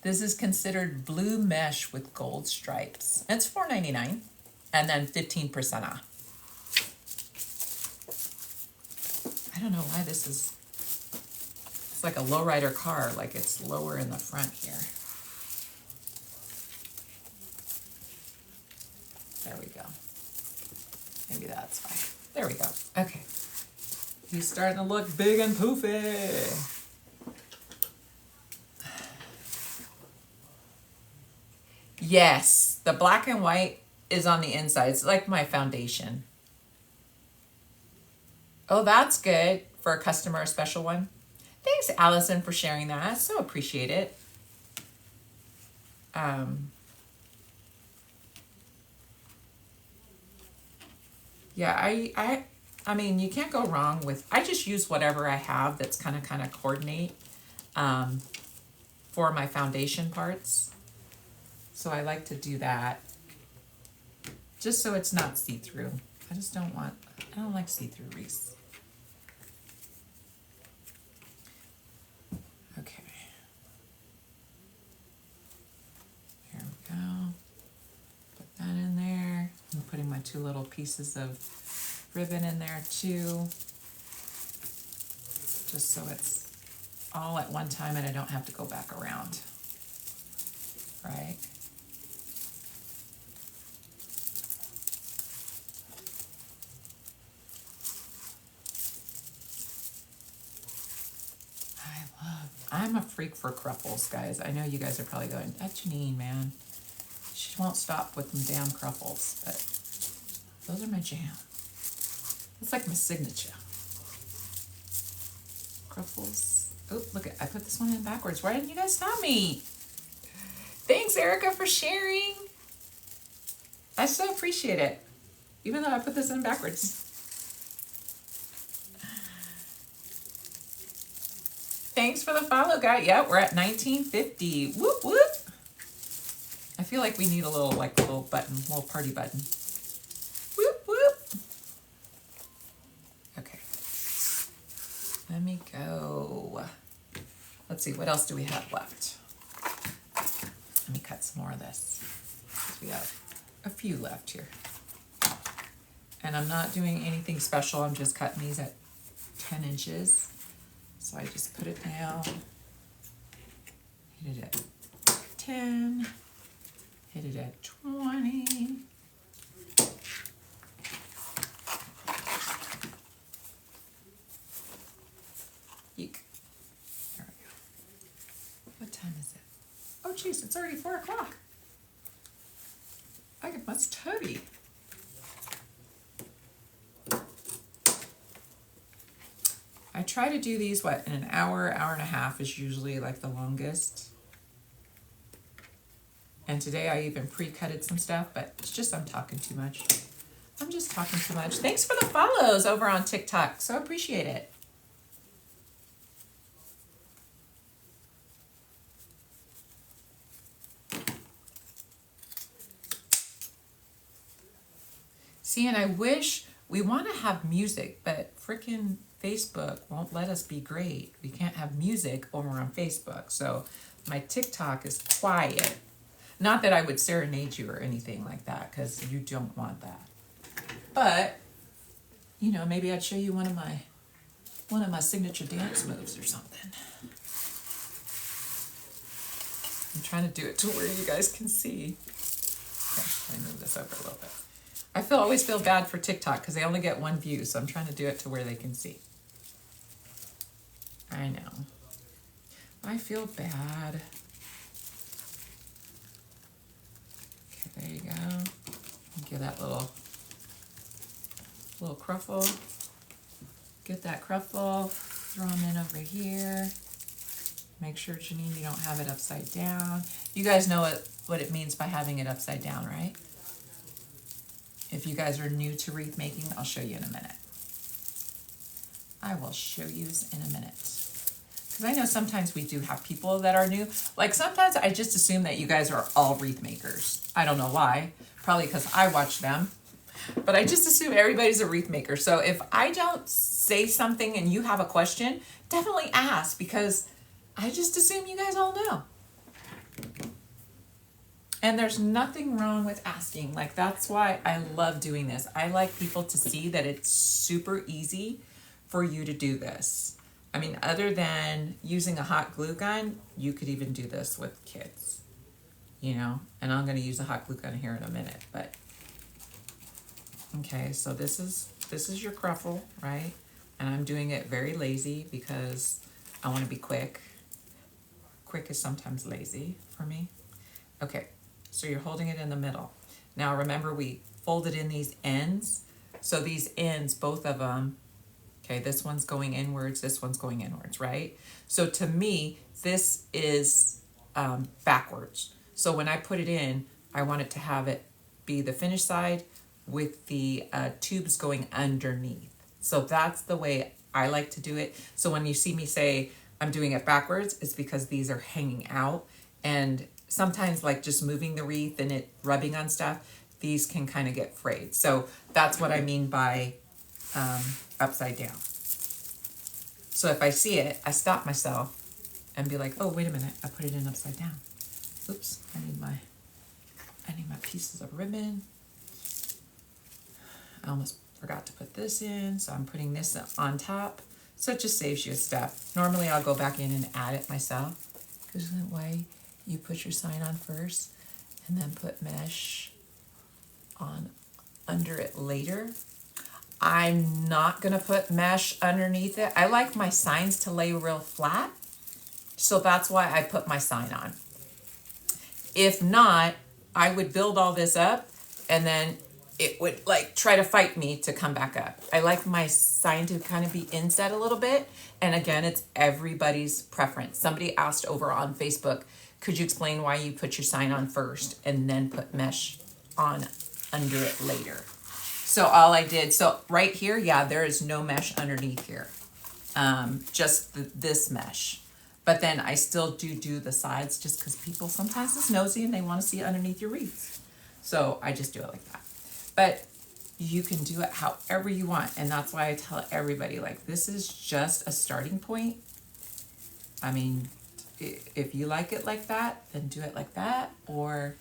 This is considered blue mesh with gold stripes. It's $4.99 and then 15% off. I don't know why this is, it's like a lowrider car, like it's lower in the front here. There we go. Maybe that's fine. There we go. Okay. He's starting to look big and poofy. Yes, the black and white is on the inside. It's like my foundation. Oh, that's good for a customer, a special one. Thanks, Allison, for sharing that. I so appreciate it. Yeah, I mean, you can't go wrong with, I just use whatever I have that's kind of coordinate for my foundation parts. So I like to do that just so it's not see-through. I don't like see-through wreaths. Okay. Here we go. Put that in there. I'm putting my two little pieces of ribbon in there too. Just so it's all at one time and I don't have to go back around. Right? I'm a freak for cruffles, guys. I know you guys are probably going, that's Janine, man. She won't stop with them damn cruffles, but those are my jam. It's like my signature. Cruffles. Oh, look, I put this one in backwards. Why didn't you guys stop me? Thanks, Erica, for sharing. I so appreciate it, even though I put this in backwards. Thanks for the follow, guy. Yeah, we're at 1950. Whoop, whoop. feel like we need a little, like a little button, little party button. Whoop, whoop. Okay. Let me go. Let's see, what else do we have left? Let me cut some more of this. We have a few left here. And I'm not doing anything special. I'm just cutting these at 10 inches. So I just put it down, hit it at 10, hit it at 20. Eek. There we go. What time is it? Oh geez, it's already 4 o'clock. I must hurry. I try to do these, what, in an hour, hour and a half is usually like the longest. And today I even pre-cutted some stuff, but it's just I'm talking too much. I'm just talking too much. Thanks for the follows over on TikTok. So appreciate it. See, and I wish we want to have music, but frickin' Facebook won't let us be great. We can't have music over on Facebook. So my TikTok is quiet. Not that I would serenade you or anything like that, because you don't want that. But, you know, maybe I'd show you one of my signature dance moves or something. I'm trying to do it to where you guys can see. Okay, let me move this over a little bit. I always feel bad for TikTok because they only get 1 view, so I'm trying to do it to where they can see. I know. I feel bad. Okay, there you go. Give that little cruffle. Get that cruffle, throw them in over here. Make sure, Janine, you don't have it upside down. You guys know what it means by having it upside down, right? If you guys are new to wreath making, I'll show you in a minute. I will show you in a minute. Because I know sometimes we do have people that are new. Like sometimes I just assume that you guys are all wreath makers. I don't know why. Probably because I watch them. But I just assume everybody's a wreath maker. So if I don't say something and you have a question, definitely ask, because I just assume you guys all know. And there's nothing wrong with asking. Like, that's why I love doing this. I like people to see that it's super easy for you to do this. I mean, other than using a hot glue gun, you could even do this with kids, you know? And I'm gonna use a hot glue gun here in a minute, but. Okay, so this is your cruffle, right? And I'm doing it very lazy because I wanna be quick. Quick is sometimes lazy for me. Okay. So you're holding it in the middle. Now remember, we folded in these ends. So these ends, both of them, okay, this one's going inwards, this one's going inwards, right? So to me, this is backwards. So when I put it in, I want it to have it be the finished side with the tubes going underneath. So that's the way I like to do it. So when you see me say I'm doing it backwards, it's because these are hanging out, and sometimes like just moving the wreath and it rubbing on stuff, these can kind of get frayed. So that's what I mean by upside down. So if I see it, I stop myself and be like, oh, wait a minute, I put it in upside down. Oops, I need my pieces of ribbon. I almost forgot to put this in, so I'm putting this on top. So it just saves you a step. Normally I'll go back in and add it myself, because that way you put your sign on first and then put mesh on under it later. I'm not gonna put mesh underneath it. I like my signs to lay real flat, so that's why I put my sign on. If not, I would build all this up and then it would like try to fight me to come back up. I like my sign to kind of be inset a little bit. And again, it's everybody's preference. Somebody asked over on Facebook, could you explain why you put your sign on first and then put mesh on under it later? So all I did, so right here, yeah, there is no mesh underneath here. Just this mesh. But then I still do the sides just because people sometimes is nosy and they want to see underneath your wreaths. So I just do it like that. But you can do it however you want. And that's why I tell everybody, like, this is just a starting point. I mean, if you like it like that, then do it like that. Or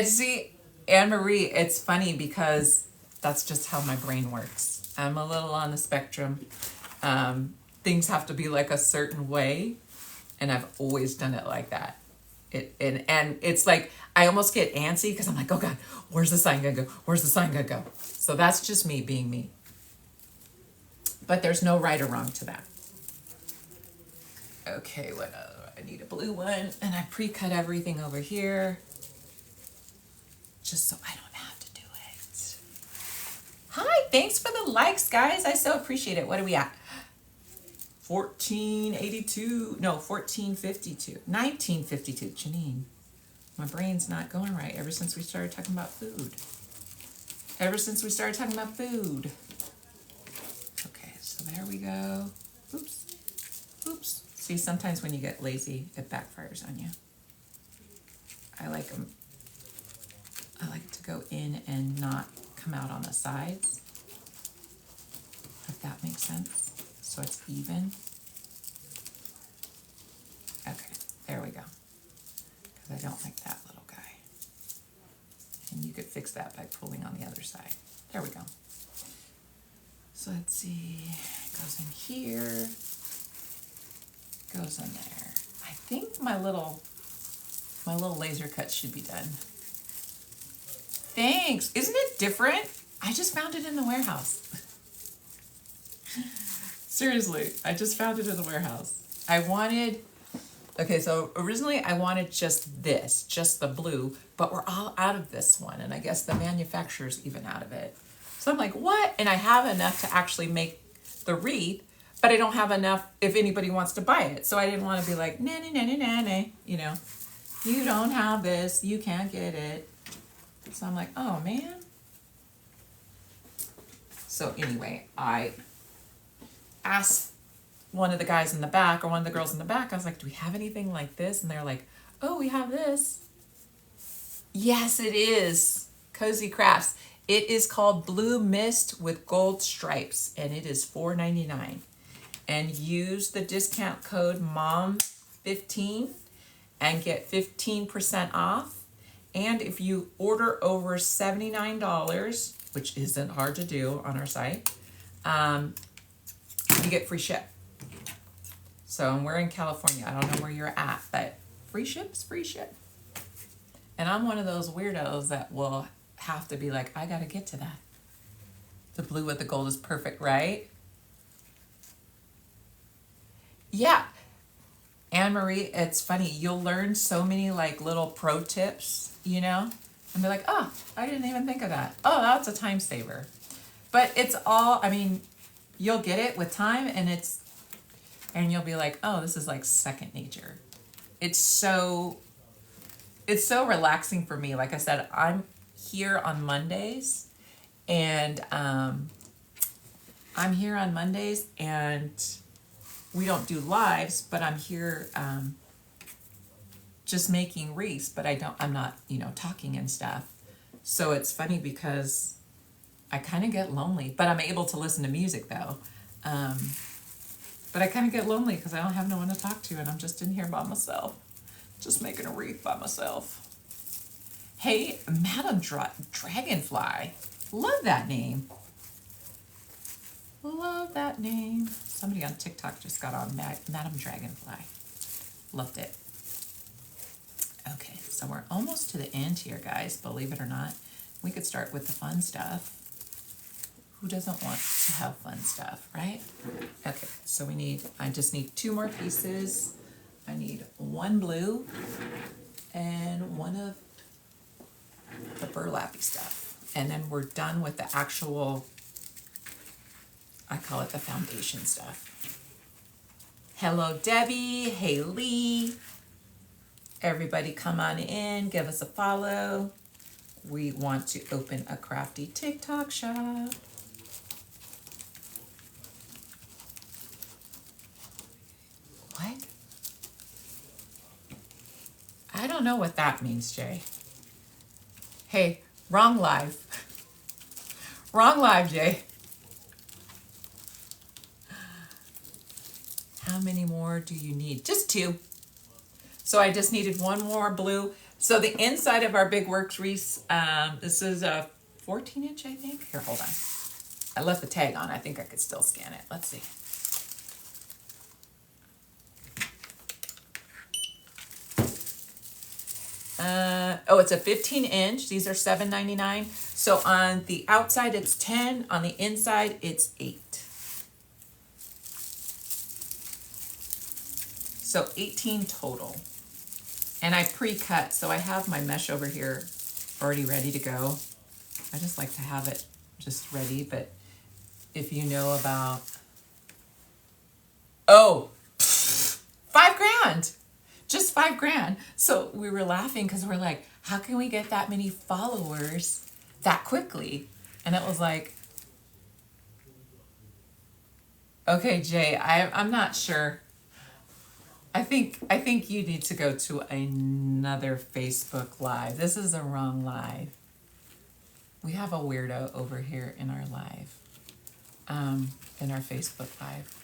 see, Anne-Marie, it's funny because that's just how my brain works. I'm a little on the spectrum. Things have to be like a certain way, and I've always done it like that. And it's like I almost get antsy because I'm like, oh God, where's the sign gonna go? Where's the sign gonna go? So that's just me being me. But there's no right or wrong to that. Okay, what I need a blue one, and I pre-cut everything over here just so I don't have to do it. Hi, thanks for the likes, guys. I so appreciate it. What are we at? 1482, no, 1452, 1952. Janine, my brain's not going right ever since we started talking about food. Okay, so there we go. Oops. See, sometimes when you get lazy, it backfires on you. I like to go in and not come out on the sides, if that makes sense. So it's even. Okay, there we go. Because I don't like that little guy. And you could fix that by pulling on the other side. There we go. So let's see, it goes in here, goes in there. I think my little laser cut should be done. Thanks, isn't it different? I just found it in the warehouse. Seriously, I just found it in the warehouse. Okay, so originally I wanted just the blue, but we're all out of this one, and I guess the manufacturer's even out of it. So I'm like, what? And I have enough to actually make the wreath, but I don't have enough if anybody wants to buy it. So I didn't want to be like, nah, you know, you don't have this, you can't get it. So I'm like, oh man. So anyway, I asked one of the guys in the back or one of the girls in the back, I was like, do we have anything like this? And they're like, oh, we have this. Yes, it is. Cozy Crafts. It is called Blue Mist with gold stripes, and it is $4.99. And use the discount code MOM15 and get 15% off. And if you order over $79, which isn't hard to do on our site, you get free ship. So we're in California. I don't know where you're at, but free ship is free ship. And I'm one of those weirdos that will have to be like, I gotta get to that. The blue with the gold is perfect, right? Yeah. Anne-Marie, it's funny. You'll learn so many like little pro tips, you know? And be like, oh, I didn't even think of that. Oh, that's a time saver. But it's all, I mean, you'll get it with time, and you'll be like, oh, this is like second nature. It's so relaxing for me. Like I said, I'm here on Mondays, and we don't do lives, but I'm here just making wreaths, but I'm not, talking and stuff. So it's funny because I kind of get lonely, but I'm able to listen to music though. But I kind of get lonely because I don't have no one to talk to, and I'm just in here by myself, just making a wreath by myself. Hey, Madam Dragonfly. Love that name. Love that name. Somebody on TikTok just got on Madam Dragonfly. Loved it. Okay, so we're almost to the end here, guys, believe it or not. We could start with the fun stuff. Who doesn't want to have fun stuff, right? Okay, so I just need 2 more pieces. I need 1 blue and 1 of the burlappy stuff. And then we're done with the actual, I call it the foundation stuff. Hello, Debbie. Hey, Lee. Everybody come on in, give us a follow. We want to open a crafty TikTok shop. What? I don't know what that means, Jay. Hey, wrong live. Wrong live, Jay. How many more do you need? Just 2. So I just needed 1 more blue. So the inside of our Big Works wreath, this is a 14-inch, I think. Here, hold on. I left the tag on. I think I could still scan it. Let's see. Oh, it's a 15-inch. These are $7.99. So on the outside, it's 10. On the inside, it's 8. So 18 total. And I pre-cut, so I have my mesh over here already ready to go. I just like to have it just ready, but if you know about, oh, $5,000. Just $5,000. So we were laughing because we're like, how can we get that many followers that quickly? And it was like, okay, Jay, I'm not sure. I think you need to go to another Facebook Live. This is a wrong live. We have a weirdo over here in our live, in our Facebook Live.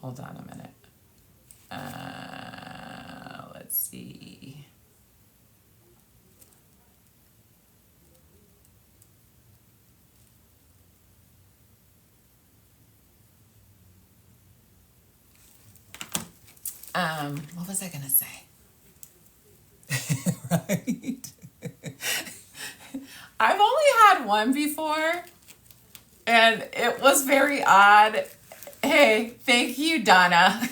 Hold on a minute. Let's see. What was I gonna say? Right? I've only had one before, and it was very odd. Hey, thank you, Donna.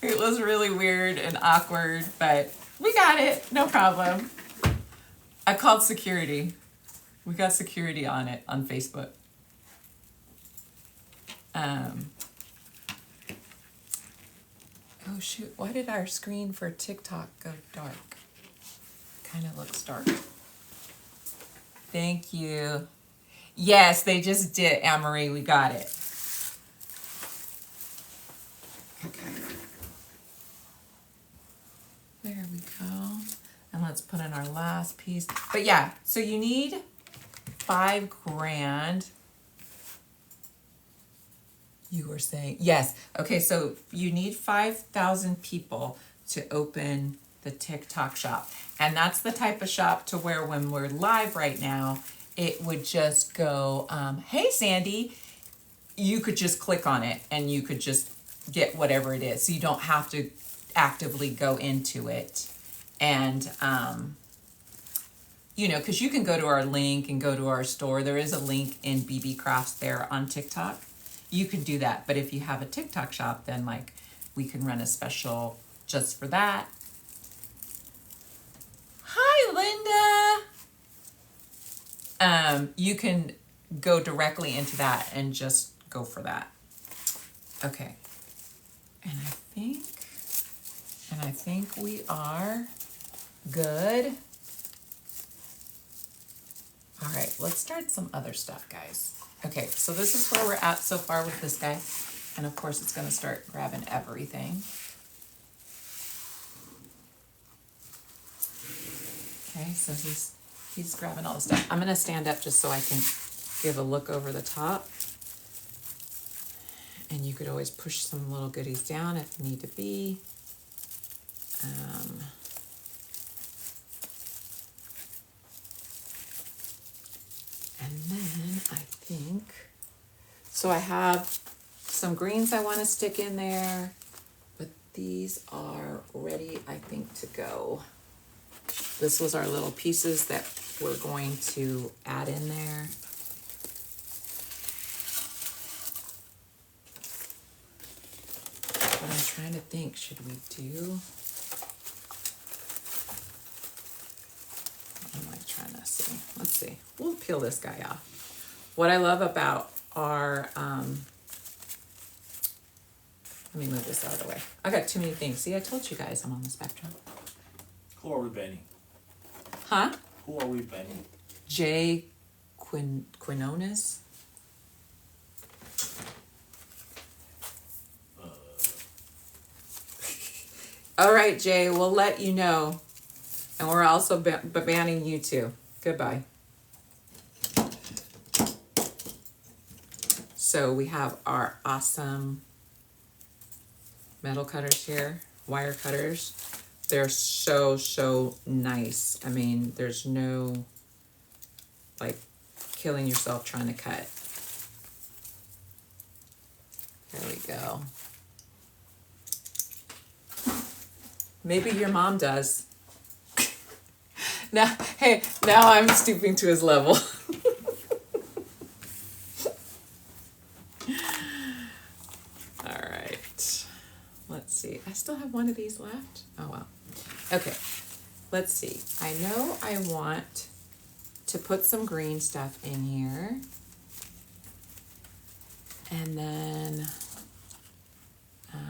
It was really weird and awkward, but we got it. No problem. I called security. We got security on it on Facebook. Oh shoot, why did our screen for TikTok go dark? Kind of looks dark. Thank you. Yes, they just did, Anne-Marie, we got it. Okay. There we go. And let's put in our last piece. But yeah, so you need $5,000. You were saying, yes. Okay, so you need 5,000 people to open the TikTok shop. And that's the type of shop to where when we're live right now, it would just go, hey, Sandy, you could just click on it and you could just get whatever it is. So you don't have to actively go into it. And, you know, because you can go to our link and go to our store. There is a link in BBCrafts there on TikTok. You can do that. But if you have a TikTok shop, then like we can run a special just for that. Hi, Linda. You can go directly into that and just go for that. Okay. And I think we are good. All right, let's start some other stuff, guys. Okay, so this is where we're at so far with this guy. And of course it's gonna start grabbing everything. Okay, so he's grabbing all the stuff. I'm gonna stand up just so I can give a look over the top. And you could always push some little goodies down if need to be. And then I think, so I have some greens I want to stick in there, but these are ready, I think, to go. This was our little pieces that we're going to add in there. But I'm trying to think, should we do? I'm like trying to see. Let's see. We'll peel this guy off. What I love about our, let me move this out of the way. I got too many things. See, I told you guys I'm on the spectrum. Who are we banning? Huh? Who are we banning? Jay Quinones. All right, Jay, we'll let you know. And we're also banning you too. Goodbye. So we have our awesome metal cutters here, wire cutters. They're so nice. I mean, there's no like killing yourself trying to cut. There we go. Maybe your mom does. Now, hey, now I'm stooping to his level. All right. Let's see. I still have one of these left. Oh, well. Okay. Let's see. I know I want to put some green stuff in here. And then, hold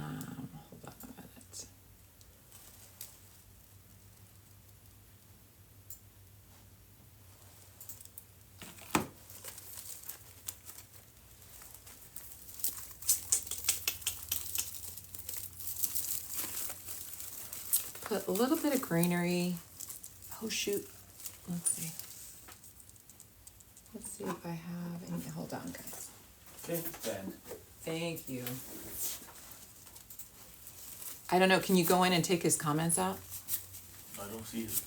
on a minute. Put a little bit of greenery. Oh, shoot. Let's see. Let's see if I have any. Hold on, guys. Okay, Ben. Thank you. I don't know. Can you go in and take his comments out? I don't see his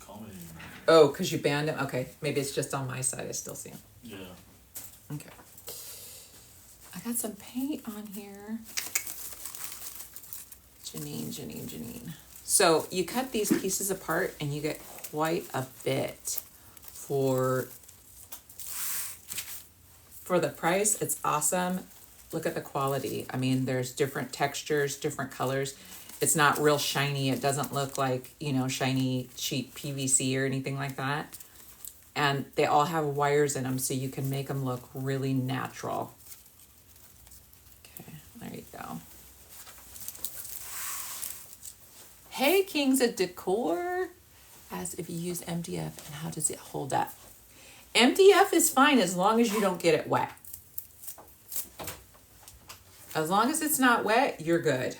comment anymore. Oh, because you banned him? Okay. Maybe it's just on my side. I still see him. Yeah. Okay. I got some paint on here. Janine. So you cut these pieces apart and you get quite a bit for the price. It's awesome. Look at the quality. I mean, there's different textures, different colors. It's not real shiny. It doesn't look like, you know, shiny cheap PVC or anything like that. And they all have wires in them so you can make them look really natural. Okay, there you go. Hey, Kings of Decor. As if you use MDF, and how does it hold up? MDF is fine as long as you don't get it wet. As long as it's not wet, you're good.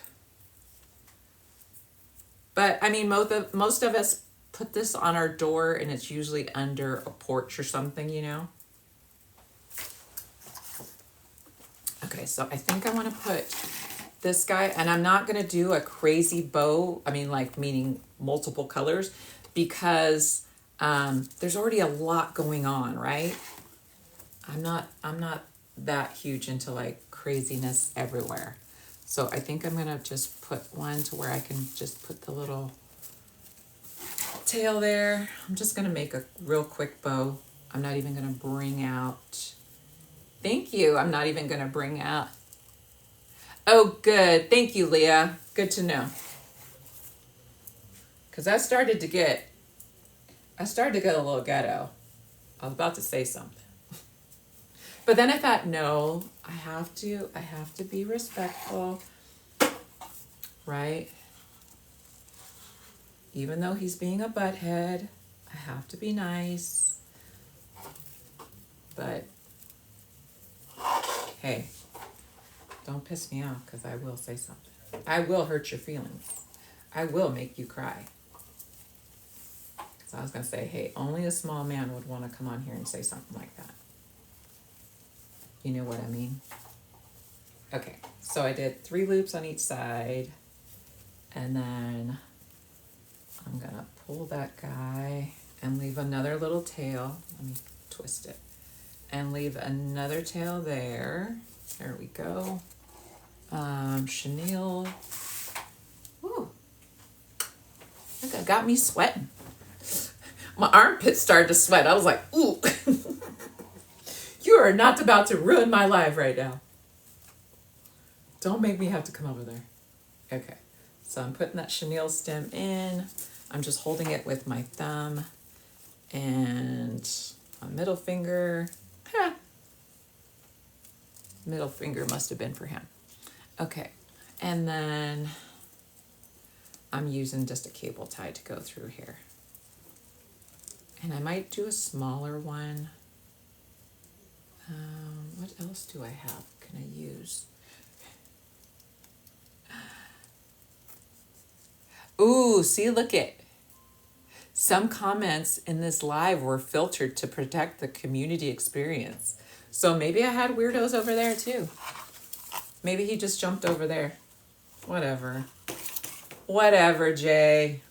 But I mean, most of us put this on our door and it's usually under a porch or something, you know? Okay, so I think I want to put this guy, and I'm not going to do a crazy bow. I mean, like meaning multiple colors, because there's already a lot going on, right? I'm not that huge into like craziness everywhere. So I think I'm gonna just put one to where I can just put the little tail there. I'm just gonna make a real quick bow. I'm not even gonna bring out, thank you. I'm not even gonna bring out. Oh, good. Thank you, Leah. Good to know. Because I started to get a little ghetto. I was about to say something. But then I thought, no, I have to be respectful, right? Even though he's being a butthead, I have to be nice. But, hey, don't piss me off, because I will say something. I will hurt your feelings. I will make you cry. So I was going to say, hey, only a small man would want to come on here and say something like that. You know what I mean? Okay, so I did 3 loops on each side. And then I'm going to pull that guy and leave another little tail. Let me twist it. And leave another tail there. There we go. Chenille. Ooh. Look, it got me sweating. My armpits started to sweat. I was like, ooh. You are not about to ruin my life right now. Don't make me have to come over there. Okay, so I'm putting that chenille stem in. I'm just holding it with my thumb and my middle finger. Middle finger must have been for him. Okay, and then I'm using just a cable tie to go through here. And I might do a smaller one. What else do I have? Can I use? Ooh, see, look it. Some comments in this live were filtered to protect the community experience. So maybe I had weirdos over there too. Maybe he just jumped over there. Whatever. Whatever, Jay.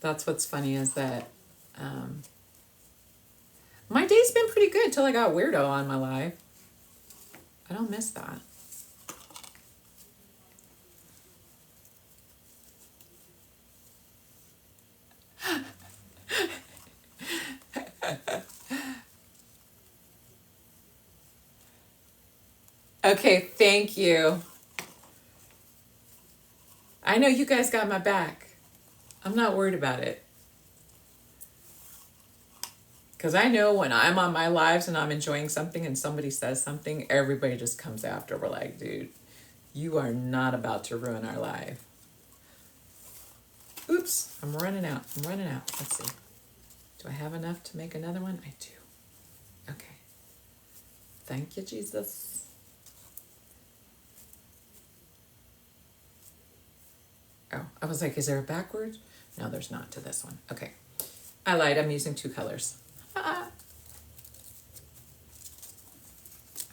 That's what's funny is that my day's been pretty good till I got weirdo on my live. I don't miss that. Okay, thank you. I know you guys got my back. I'm not worried about it. Because I know when I'm on my lives and I'm enjoying something and somebody says something, everybody just comes after. We're like, dude, you are not about to ruin our life. Oops, I'm running out. Let's see. Do I have enough to make another one? I do. Okay. Thank you, Jesus. Oh, I was like, is there a backwards? No, there's not to this one. Okay. I lied. I'm using 2 colors.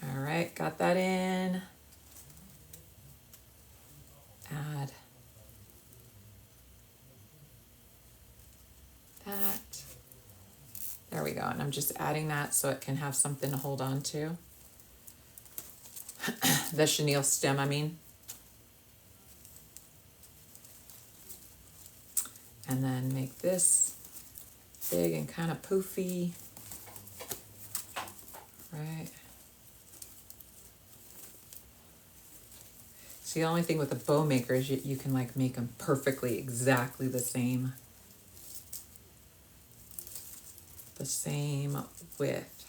All right, got that in. Add that. There we go. And I'm just adding that so it can have something to hold on to. The chenille stem, I mean. And then make this big and kind of poofy. Right. See, the only thing with a bow maker is you can like make them perfectly exactly the same width.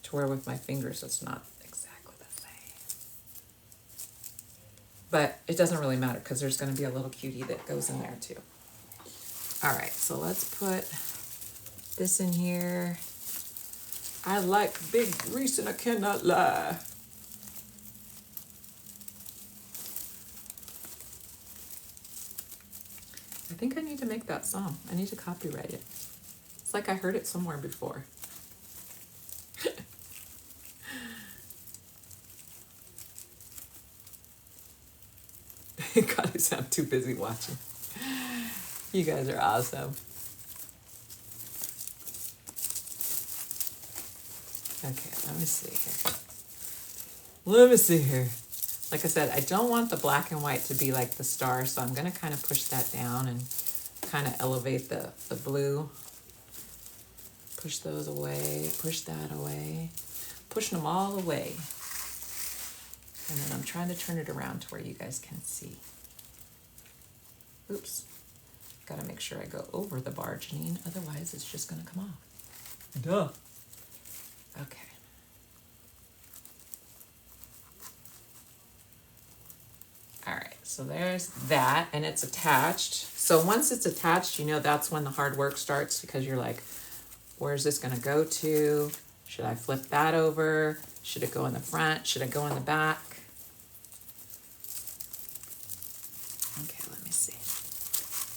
To where with my fingers it's not exactly the same. But it doesn't really matter because there's going to be a little cutie that goes in there too. All right, so let's put this in here. I like big grease and I cannot lie. I think I need to make that song. I need to copyright it. It's like I heard it somewhere before. God, I'm too busy watching. You guys are awesome. Okay, let me see here. Like I said, I don't want the black and white to be like the star, so I'm going to kind of push that down and kind of elevate the blue. Push those away, push that away, pushing them all away. And then I'm trying to turn it around to where you guys can see. Oops. Gotta make sure I go over the bar, Janine, otherwise it's just gonna come off. Duh. Okay. All right, so there's that, and it's attached. So once it's attached, you know that's when the hard work starts, because you're like, where's this gonna go to? Should I flip that over? Should it go in the front? Should it go in the back? Okay, let me see.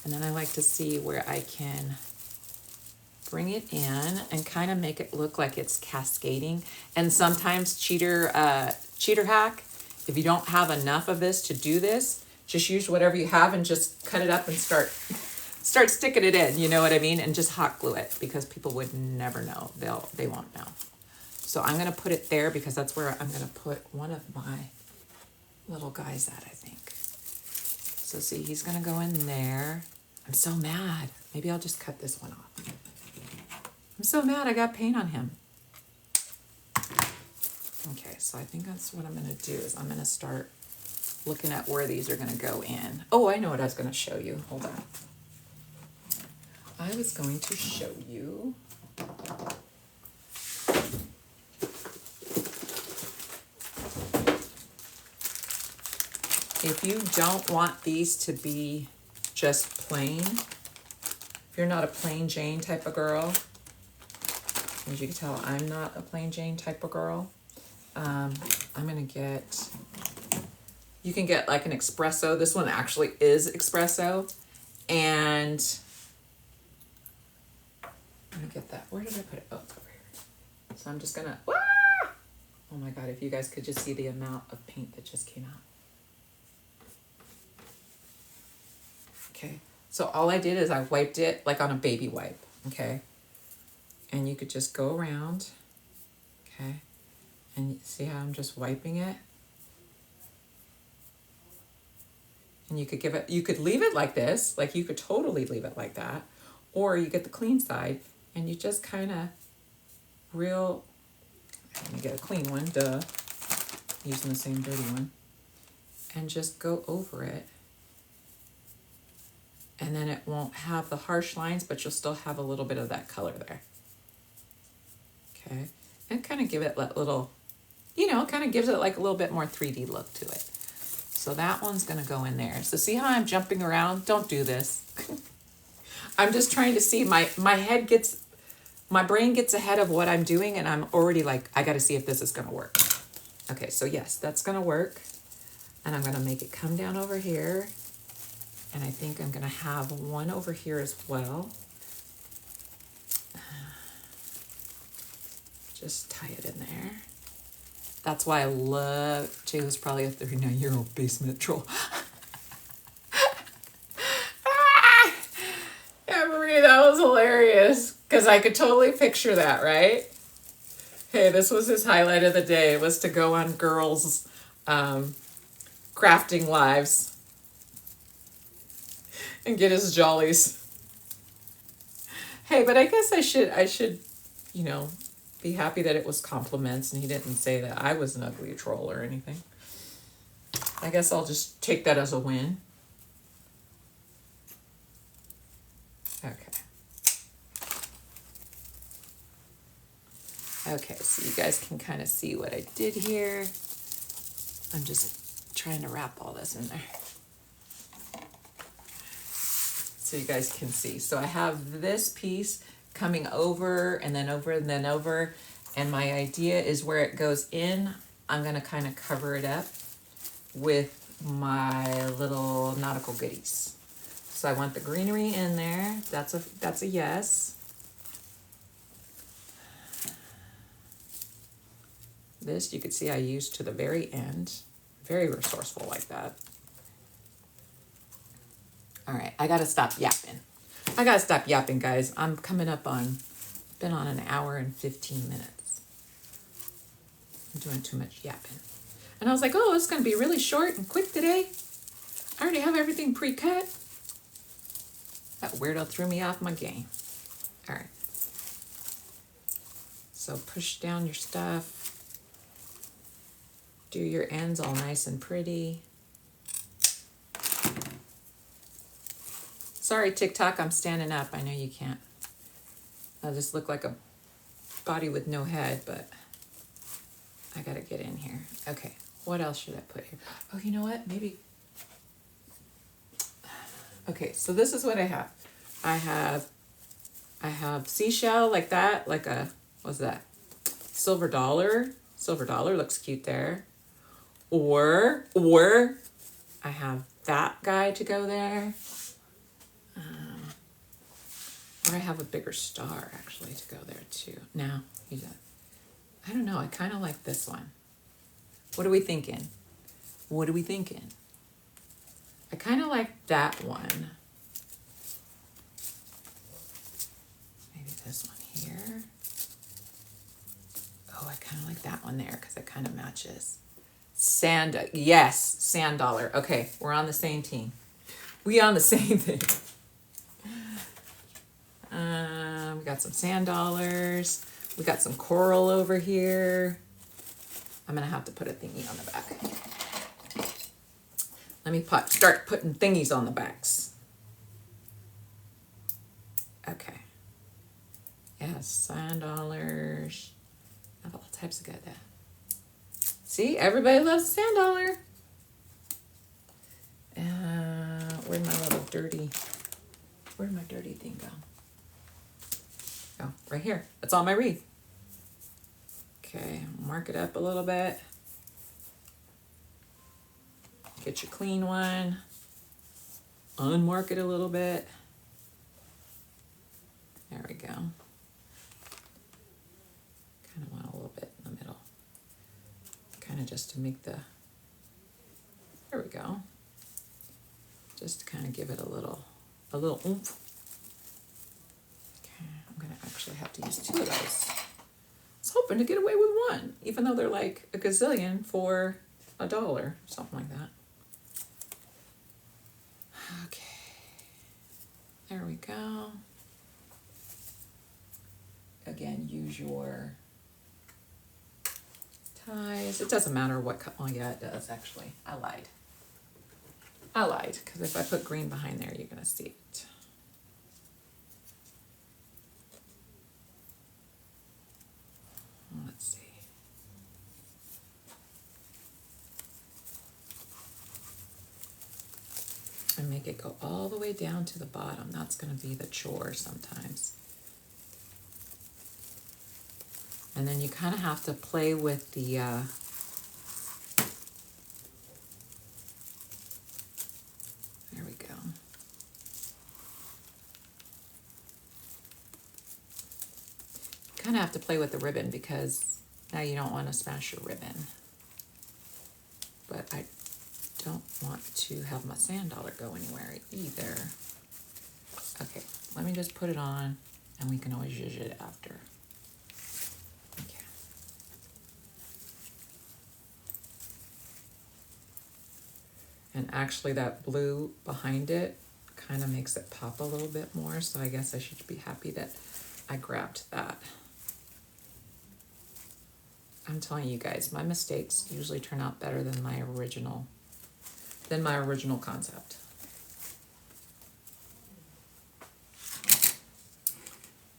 And then I like to see where I can bring it in and kind of make it look like it's cascading. And sometimes cheater hack, if you don't have enough of this to do this, just use whatever you have and just cut it up and start sticking it in, you know what I mean? And just hot glue it, because people would never know. They won't know. So I'm gonna put it there because that's where I'm gonna put one of my little guys at, I think. So see, he's gonna go in there. I'm so mad. Maybe I'll just cut this one off. I'm so mad I got paint on him. Okay, so I think that's what I'm gonna do is I'm gonna start looking at where these are gonna go in. Oh, I know what I was gonna show you. Hold on. I was going to show you. If you don't want these to be just plain, if you're not a plain Jane type of girl, as you can tell, I'm not a plain Jane type of girl, I'm gonna get, you can get like an espresso. This one actually is espresso. And let me get that. Where did I put it? Oh, it's over here. So I'm just gonna, oh my God, if you guys could just see the amount of paint that just came out. Okay, so all I did is I wiped it like on a baby wipe, okay? And you could just go around, okay? And you see how I'm just wiping it? And you could give it, you could leave it like this, like you could totally leave it like that. Or you get the clean side and you just kind of let me get a clean one, duh. Using the same dirty one. And just go over it. And then it won't have the harsh lines, but you'll still have a little bit of that color there. Okay, and kind of give it that little, you know, kind of gives it like a little bit more 3D look to it. So that one's gonna go in there. So see how I'm jumping around? Don't do this. I'm just trying to see, my brain gets ahead of what I'm doing and I'm already like, I gotta see if this is gonna work. Okay, so yes, that's gonna work. And I'm gonna make it come down over here. And I think I'm gonna have one over here as well. Just tie it in there. That's why I love, Jay was probably a 39-year-old basement troll. Yeah, Marie, that was hilarious. Because I could totally picture that, right? Hey, this was his highlight of the day, was to go on girls' crafting lives and get his jollies. Hey, but I guess I should, you know, be happy that it was compliments and he didn't say that I was an ugly troll or anything. I guess I'll just take that as a win. Okay. Okay, so you guys can kind of see what I did here. I'm just trying to wrap all this in there. So you guys can see. So I have this piece coming over and then over and then over. And my idea is where it goes in, I'm gonna kind of cover it up with my little nautical goodies. So I want the greenery in there. That's a yes. This you could see I used to the very end. Very resourceful like that. All right, I gotta stop yapping. I gotta stop yapping, guys. I'm coming up on, been on an hour and 15 minutes. I'm doing too much yapping. And I was like, oh, it's gonna be really short and quick today. I already have everything pre-cut. That weirdo threw me off my game. All right. So push down your stuff. Do your ends all nice and pretty. Sorry, TikTok, I'm standing up. I know you can't. I just look like a body with no head, but I gotta get in here. Okay, what else should I put here? Oh, you know what? Maybe. Okay, so this is what I have. I have seashell like that, like a, what's that? Silver dollar. Silver dollar looks cute there. Or I have that guy to go there. Or I have a bigger star actually to go there too. Now, I don't know, I kind of like this one. What are we thinking? What are we thinking? I kind of like that one. Maybe this one here. Oh, I kind of like that one there because it kind of matches. Yes, sand dollar. Okay, we're on the same team. We on the same thing. We got some sand dollars. We got some coral over here. I'm gonna have to put a thingy on the back. Let me start putting thingies on the backs. Okay. Yes, sand dollars. I have all types of good that. See, everybody loves a sand dollar. Where'd my little dirty, where'd my dirty thing go? Oh, right here. That's on my wreath. Okay, mark it up a little bit. Get your clean one. Unmark it a little bit. There we go. Kind of want a little bit in the middle. Kind of just to make the, there we go. Just to kind of give it a little oomph. Okay, I'm gonna actually have to use 2 of those. I was hoping to get away with 1, even though they're like a gazillion for $1, something like that. Okay, there we go. Again, use your ties. It doesn't matter what color. Oh yeah, it does actually. I lied, because if I put green behind there, you're gonna see it. Let's see. And make it go all the way down to the bottom. That's gonna be the chore sometimes. And then you kind of have to play with the there we go. Kind of have to play with the ribbon because now you don't want to smash your ribbon. But I don't want to have my sand dollar go anywhere either. Okay, let me just put it on and we can always zhuzh it after. Okay. And actually that blue behind it kind of makes it pop a little bit more, so I guess I should be happy that I grabbed that. I'm telling you guys, my mistakes usually turn out better than my original concept.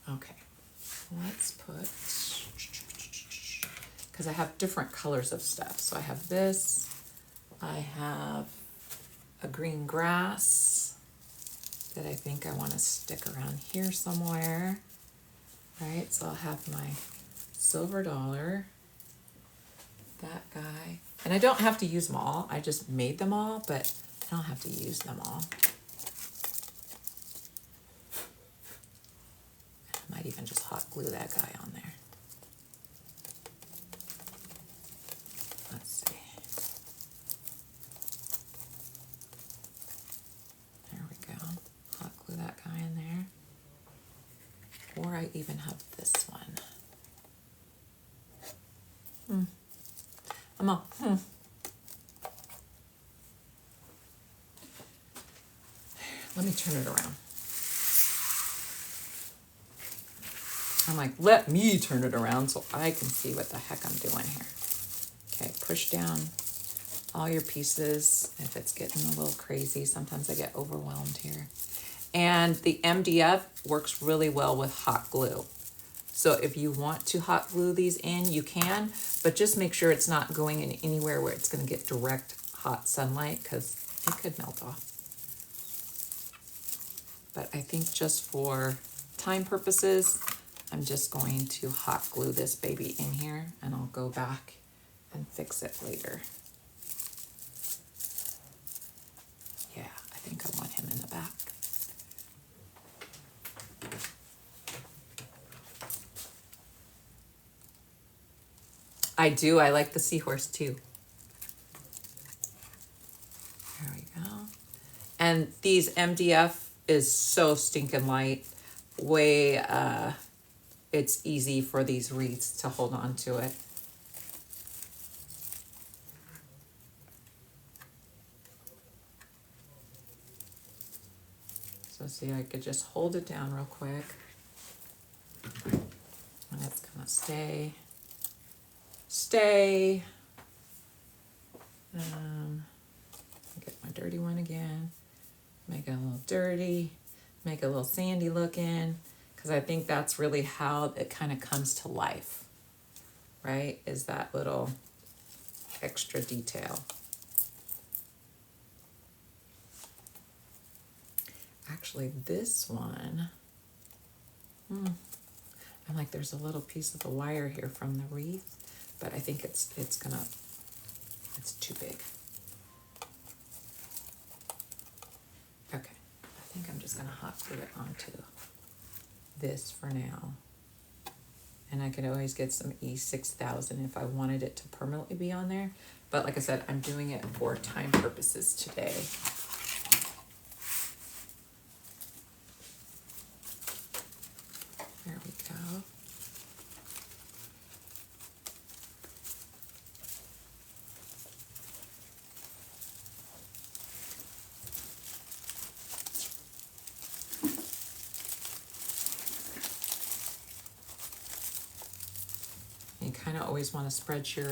Okay, let's put, because I have different colors of stuff. So I have this, I have a green grass that I think I want to stick around here somewhere, right? So I'll have my silver dollar, that guy. And I don't have to use them all. I just made them all, but I don't have to use them all. I might even just hot glue that guy on there. Let's see. There we go. Hot glue that guy in there. Or I even have this one. Let me turn it around. I'm like, let me turn it around so I can see what the heck I'm doing here. Okay, push down all your pieces. If it's getting a little crazy, sometimes I get overwhelmed here. And the MDF works really well with hot glue. So if you want to hot glue these in, you can, but just make sure it's not going in anywhere where it's gonna get direct hot sunlight, because it could melt off. But I think just for time purposes, I'm just going to hot glue this baby in here, and I'll go back and fix it later. Yeah, I think I want him in the back. I do, I like the seahorse too. There we go. And these MDF is so stinking light. Way, it's easy for these wreaths to hold on to it. So see, I could just hold it down real quick. And it's gonna stay. Get my dirty one again. Make it a little dirty. Make it a little sandy looking. Because I think that's really how it kind of comes to life. Right? Is that little extra detail. Actually, this one, I'm like, there's a little piece of the wire here from the wreath. but I think it's too big. Okay, I think I'm just gonna hot glue it onto this for now. And I could always get some E6000 if I wanted it to permanently be on there. But like I said, I'm doing it for time purposes today. There we go. You kind of always want to spread your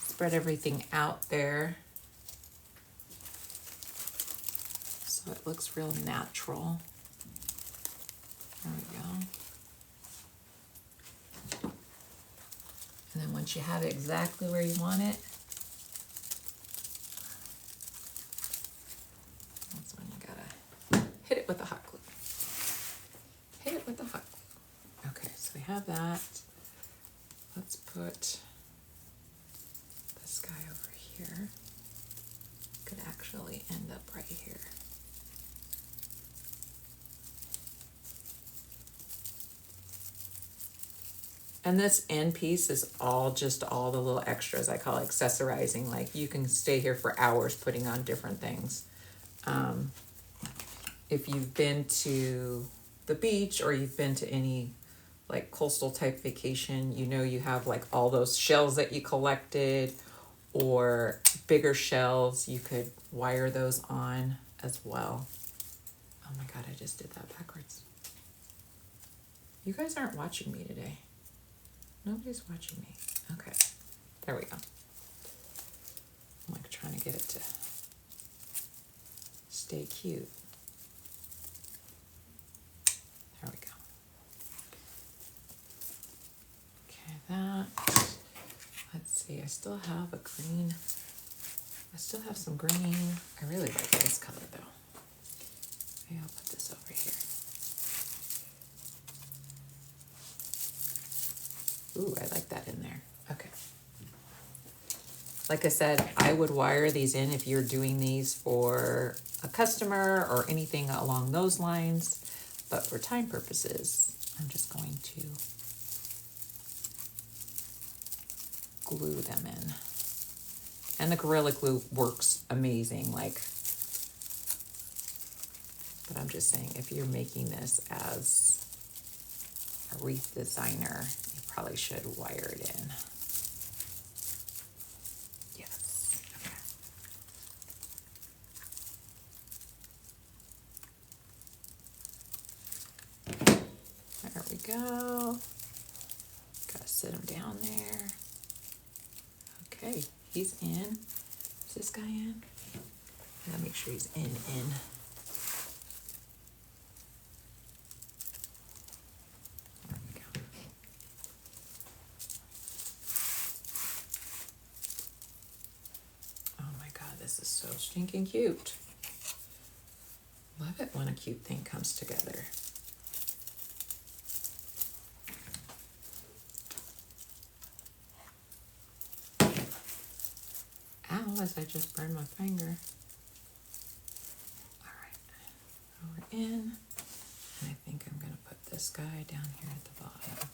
spread everything out there so it looks real natural. There we go. And then once you have it exactly where you want it, that's when you gotta hit it with the hot glue. Hit it with the hot glue. Okay, so we have that. Let's put this guy over here. Could actually end up right here. And this end piece is all just all the little extras I call accessorizing. Like you can stay here for hours putting on different things. If you've been to the beach or you've been to any like coastal type vacation, you know you have like all those shells that you collected or bigger shells, you could wire those on as well. Oh my God, I just did that backwards. You guys aren't watching me today. Nobody's watching me. Okay, there we go. I'm like trying to get it to stay cute. There we go. Okay, that. Let's see, I still have a green. I still have some green. I really like this color though. Maybe I'll put this over here. Ooh, I like that in there. Okay. Like I said, I would wire these in if you're doing these for a customer or anything along those lines. But for time purposes, I'm just going to glue them in. And the Gorilla Glue works amazing. Like, but I'm just saying, if you're making this as a wreath designer, you probably should wire it in. Yes. Okay. There we go. Gotta sit him down there. Okay, he's in. Is this guy in? Gotta make sure he's in. There we go. Oh my God, this is so stinking cute. Love it when a cute thing comes together. Ow, as I just burned my finger. All right, we're in. And I think I'm gonna put this guy down here at the bottom.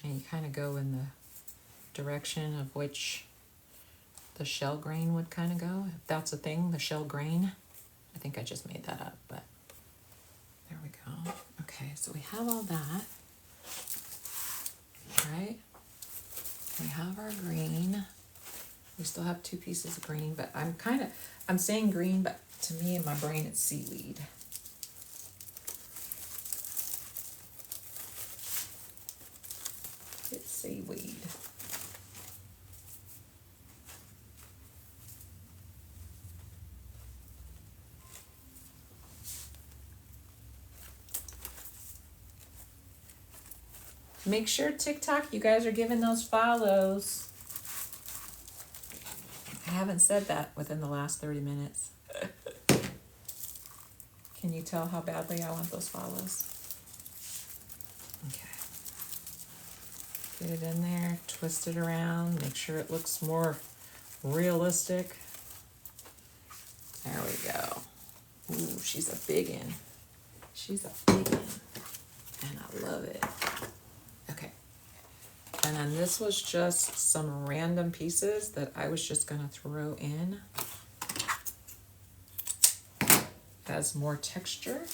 And you kind of go in the direction of which the shell grain would kind of go. If that's a thing, the shell grain. I think I just made that up, but there we go. Okay, so we have all that, right? We have our green. We still have 2 pieces of green, but I'm saying green, but to me in my brain it's seaweed. It's seaweed. Make sure TikTok, you guys are giving those follows. I haven't said that within the last 30 minutes. Can you tell how badly I want those follows? Okay. Get it in there, twist it around, make sure it looks more realistic. There we go. Ooh, she's a biggin'. She's a biggin'. And I love it. Okay. And then this was just some random pieces that I was just gonna throw in as more texture.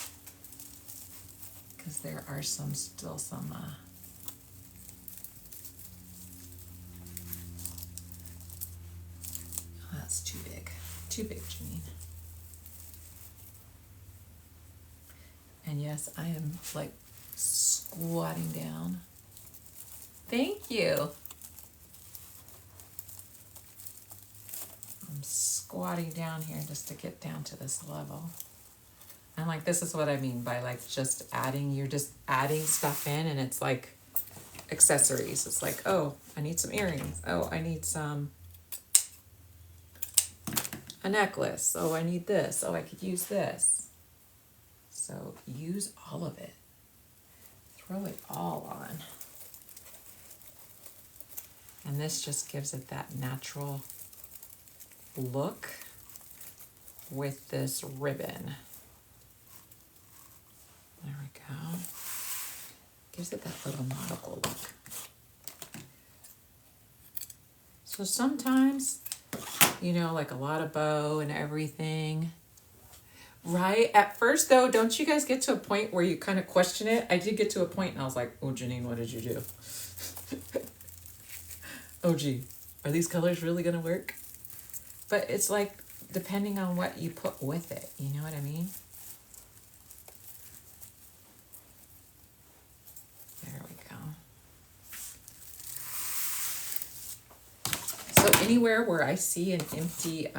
Because there are still some, oh, that's too big. Too big, Janine. And yes, I am like squatting down. Thank you. I'm squatting down here just to get down to this level. And like, this is what I mean by like just adding, you're just adding stuff in and it's like accessories. It's like, oh, I need some earrings. Oh, I need a necklace. Oh, I need this. Oh, I could use this. So use all of it. Throw it all on. And this just gives it that natural look with this ribbon. There we go. Gives it that little nautical look. So sometimes, you know, like a lot of bow and everything, right? At first though, don't you guys get to a point where you kind of question it? I did get to a point and I was like, oh, Janine, what did you do? Oh, gee, are these colors really going to work? But it's like, depending on what you put with it, you know what I mean? There we go. So anywhere where I see an empty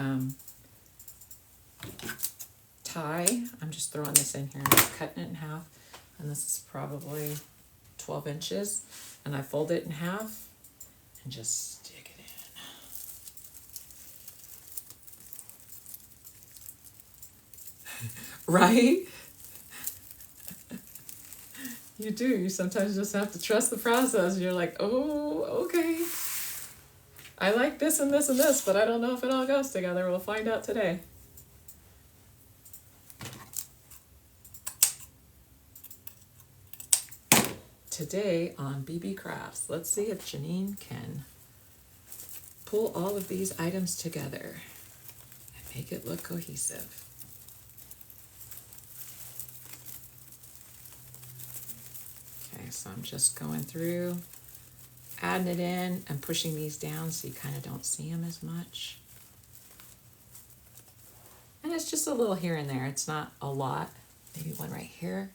tie, I'm just throwing this in here and just cutting it in half. And this is probably 12 inches. And I fold it in half and just stick it in. Right? You do. You sometimes just have to trust the process. You're like, oh, okay. I like this and this and this, but I don't know if it all goes together. We'll find out today. Today on BBCrafts, let's see if Janine can pull all of these items together and make it look cohesive. Okay, so I'm just going through, adding it in and pushing these down so you kind of don't see them as much. And it's just a little here and there. It's not a lot. Maybe one right here.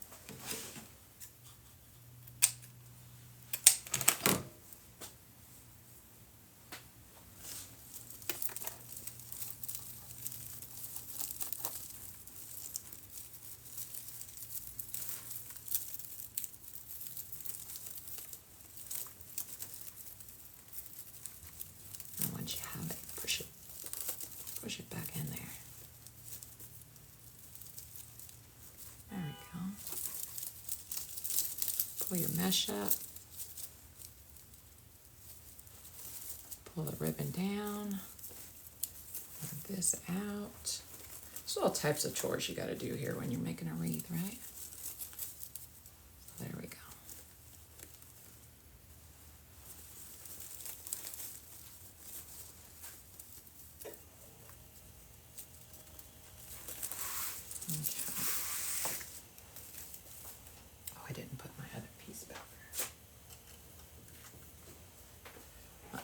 Once you have it, push it back in there. There we go. Pull your mesh up. Pull the ribbon down. Move this out. There's all types of chores you got to do here when you're making a wreath, right? There we go.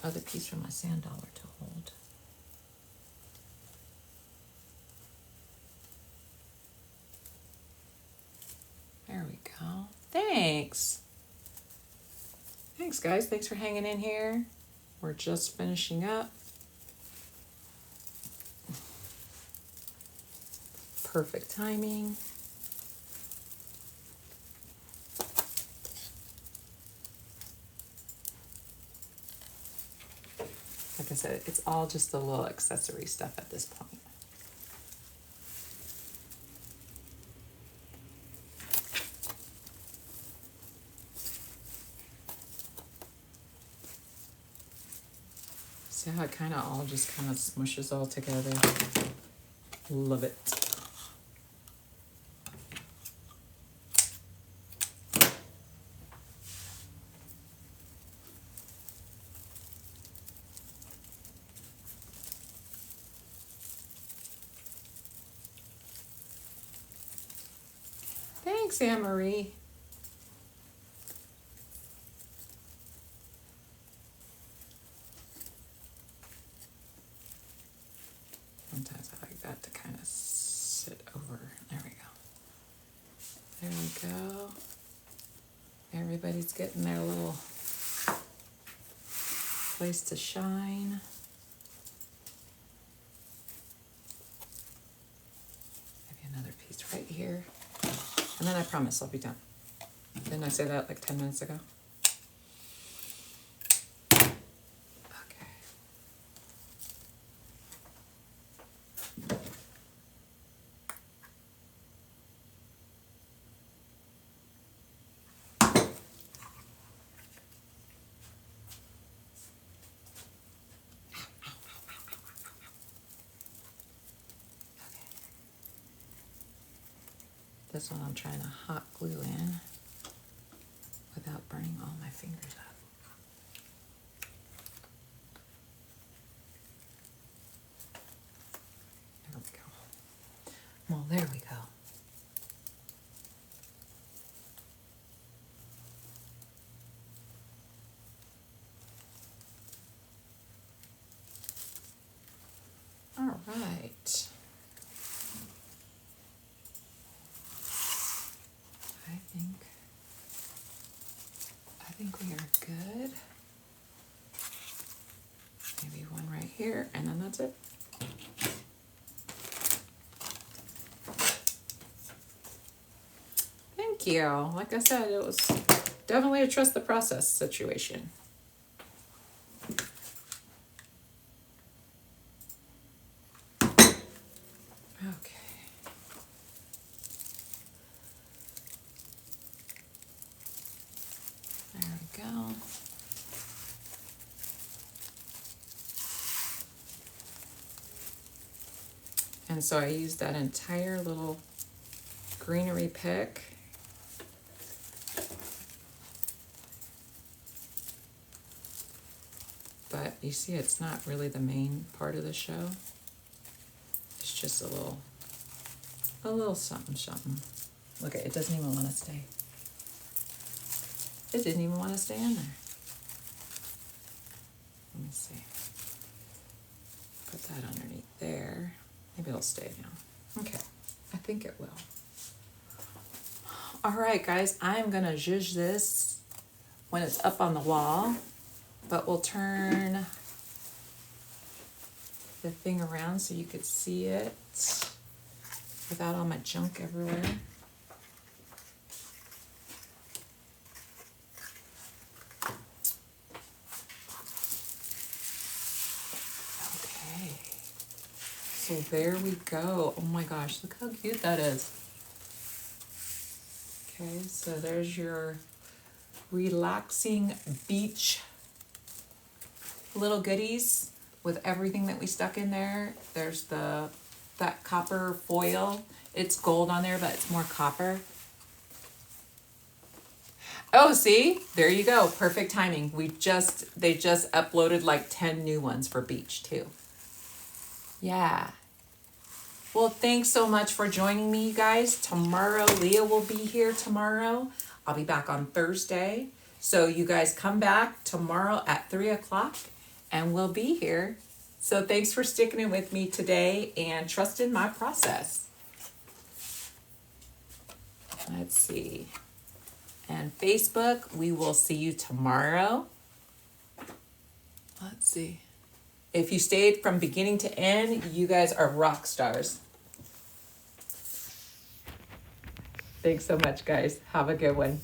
Other piece from my sand dollar to hold. There we go. Thanks. Thanks, guys. Thanks for hanging in here. We're just finishing up. Perfect timing. like I said, it's all just a little accessory stuff at this point. See how it kind of all just kind of smushes all together? Love it. Thanks, Anne-Marie. Sometimes I like that to kind of sit over. There we go. There we go. Everybody's getting their little place to shine. Maybe another piece right here. And then I promise I'll be done. Didn't I say that like 10 minutes ago? Okay. This one I'm trying to hot glue in without burning all my fingers up. There we go. Well, there we go. All right. I think we are good. Maybe one right here, and then that's it. Thank you. Like I said, it was definitely a trust the process situation. And so I used that entire little greenery pick. But you see, it's not really the main part of the show. It's just a little something, something. Look, it doesn't even want to stay. It didn't even want to stay in there. Let me see. Put that underneath there. Maybe it'll stay now. Okay, I think it will. All right, guys, I'm gonna zhuzh this when it's up on the wall, but we'll turn the thing around so you could see it without all my junk everywhere. So there we go. Oh my gosh, look how cute that is. Okay, so there's your relaxing beach little goodies with everything that we stuck in there. There's that copper foil. It's gold on there, but it's more copper. Oh, see? There you go. Perfect timing. They just uploaded like 10 new ones for beach too. Yeah. Well, thanks so much for joining me, you guys. Tomorrow, Leah will be here tomorrow. I'll be back on Thursday. So you guys come back tomorrow at 3 o'clock and we'll be here. So thanks for sticking it with me today and trusting my process. Let's see. And Facebook, we will see you tomorrow. Let's see. If you stayed from beginning to end, you guys are rock stars. Thanks so much, guys. Have a good one.